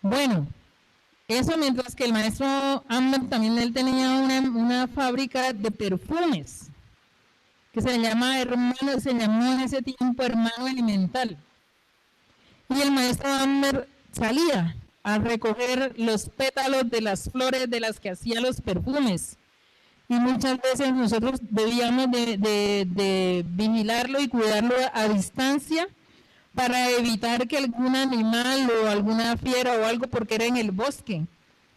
Bueno, eso mientras que el maestro Amber también él tenía una fábrica de perfumes que se llamó en ese tiempo Hermano Elemental. Y el maestro Amber salía a recoger los pétalos de las flores de las que hacía los perfumes. Y muchas veces nosotros debíamos de vigilarlo y cuidarlo a distancia para evitar que algún animal o alguna fiera o algo, porque era en el bosque,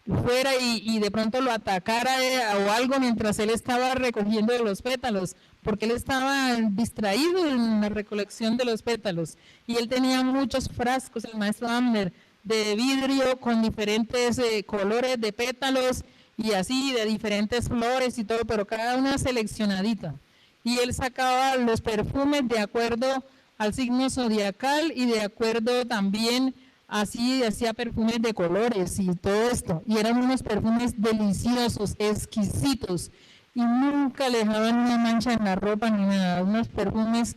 fuera y de pronto lo atacara o algo mientras él estaba recogiendo los pétalos, porque él estaba distraído en la recolección de los pétalos. Y él tenía muchos frascos, el maestro Amner, de vidrio con diferentes colores de pétalos y así, de diferentes flores y todo, pero cada una seleccionadita. Y él sacaba los perfumes de acuerdo al signo zodiacal y de acuerdo también así hacía perfumes de colores y todo esto, y eran unos perfumes deliciosos, exquisitos, y nunca le dejaban una mancha en la ropa ni nada, unos perfumes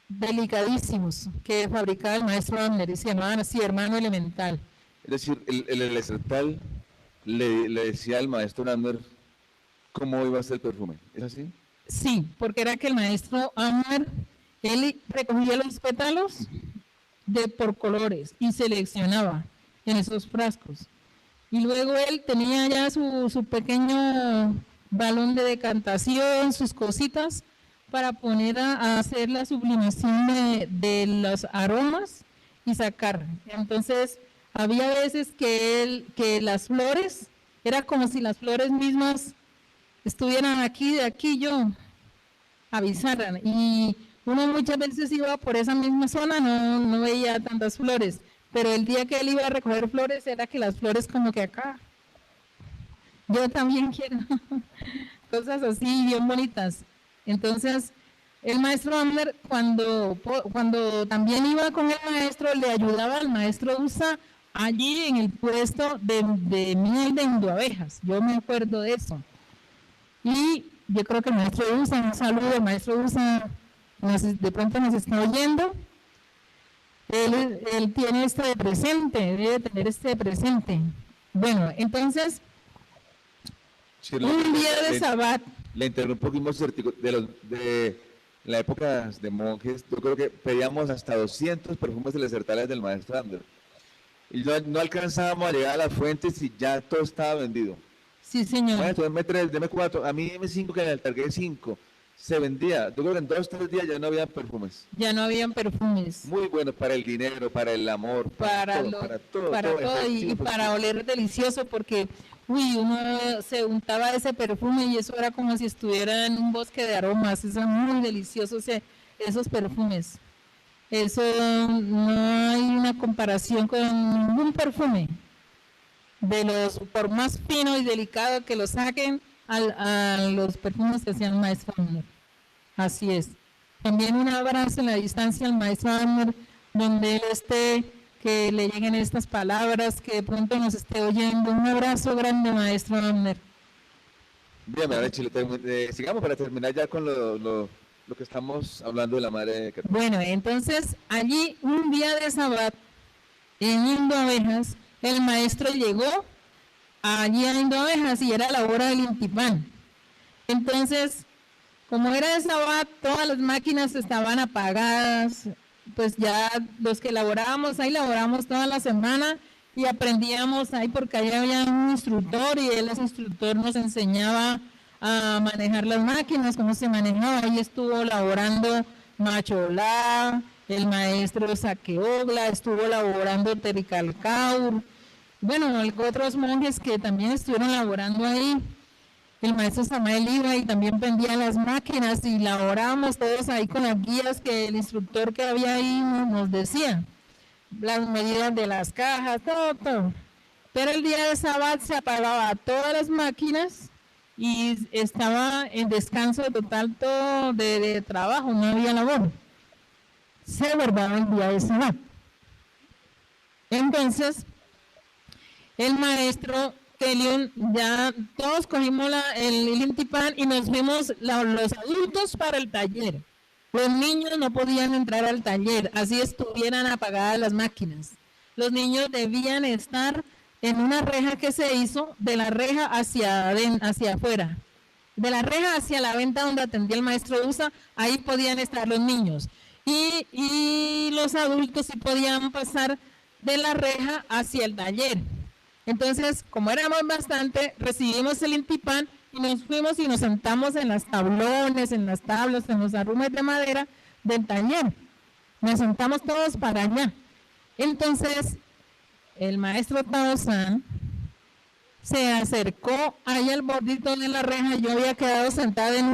delicadísimos que fabricaba el maestro Amner y se llamaban así Hermano Elemental. Es decir, el elemental le decía al maestro Amner cómo iba a ser el perfume, ¿es así? Sí, porque era que el maestro Amner él recogía los pétalos por colores y seleccionaba en esos frascos. Y luego él tenía ya su pequeño balón de decantación, sus cositas, para poner a hacer la sublimación de los aromas y sacar. Entonces, había veces que las flores, era como si las flores mismas estuvieran aquí, de aquí yo, avisaran. Y uno muchas veces iba por esa misma zona, no veía tantas flores, pero el día que él iba a recoger flores era que las flores como que acá. Yo también quiero cosas así bien bonitas. Entonces, el maestro Amner cuando también iba con el maestro, le ayudaba al maestro Usa allí en el puesto de miel de Induabejas. Yo me acuerdo de eso. Y yo creo que el maestro Usa, un saludo, el maestro Usa de pronto nos está oyendo. Él tiene esto de presente, debe tener este de presente. Bueno, entonces, Sí, un día de Sabbat. Le interrumpo un poquito, de la época de monjes, yo creo que pedíamos hasta 200 perfumes elementales del maestro Amner. Y no alcanzábamos a llegar a las fuentes y ya todo estaba vendido. Sí, señor. Maestro, deme 3, deme 4, a mí deme 5, que le encargué 5. Se vendía. Yo creo que en 2 o 3 días ya no había perfumes. Ya no habían perfumes. Muy bueno para el dinero, para el amor, para todo. Y para oler delicioso, porque uy, uno se untaba ese perfume y eso era como si estuviera en un bosque de aromas, es muy delicioso esos perfumes. Eso no hay una comparación con ningún perfume, por más fino y delicado que lo saquen a los perfumes que hacía el maestro Abner. Así es. También un abrazo en la distancia al maestro Abner, donde él esté, que le lleguen estas palabras, que de pronto nos esté oyendo. Un abrazo grande, maestro Abner. Bien, Madre Chile, sigamos para terminar ya con lo que estamos hablando de la Madre Católica. Bueno, entonces allí un día de Sabbat, en Indo Abejas, el maestro llegó allí a Indo Abejas y era la hora del Intipán. Entonces, como era de Sabbat, todas las máquinas estaban apagadas, pues ya los que laborábamos ahí laboramos toda la semana y aprendíamos ahí porque ahí había un instructor y él, ese instructor, nos enseñaba a manejar las máquinas, cómo se manejaba. Ahí estuvo laborando Macholá, el maestro Saqueogla, estuvo laborando Tericalcaur, bueno, otros monjes que también estuvieron laborando ahí. El maestro Samael iba y también prendía las máquinas y laborábamos todos ahí con las guías que el instructor que había ahí nos decía, las medidas de las cajas, todo. Pero el día de Sabbat se apagaba todas las máquinas y estaba en descanso total todo de trabajo, no había labor. Se guardaba el día de Sabbat. Entonces, el maestro Kelion, ya todos cogimos el Intipán y nos fuimos los adultos para el taller. Los niños no podían entrar al taller, así estuvieran apagadas las máquinas. Los niños debían estar en una reja que se hizo, de la reja hacia afuera. De la reja hacia la venta donde atendía el maestro USA, ahí podían estar los niños. Y los adultos sí podían pasar de la reja hacia el taller. Entonces, como éramos bastante, recibimos el Intipán y nos fuimos y nos sentamos en las tablones, en las tablas, en los arrumes de madera del taller. Nos sentamos todos para allá. Entonces, el maestro Taozán se acercó ahí al bordito de la reja. Yo había quedado sentada en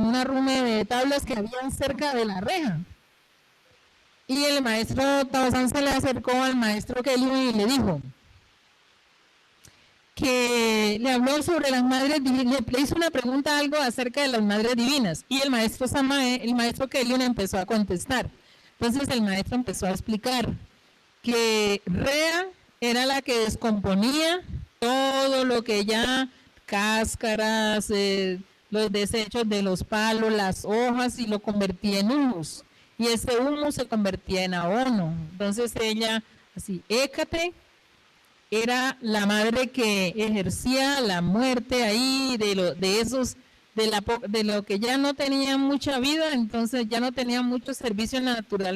un arrume de tablas que había cerca de la reja. Y el maestro Taozán se le acercó al maestro Kelly y le dijo que le habló sobre las madres divinas, le hizo una pregunta algo acerca de las madres divinas y el maestro Samael, el maestro Kelly empezó a contestar. Entonces el maestro empezó a explicar que Rea era la que descomponía todo lo que ya, cáscaras, los desechos de los palos, las hojas, y lo convertía en humus. Y ese humus se convertía en abono. Entonces ella, así, Hécate era la madre que ejercía la muerte ahí de lo que ya no tenía mucha vida, entonces ya no tenía mucho servicio en la naturaleza.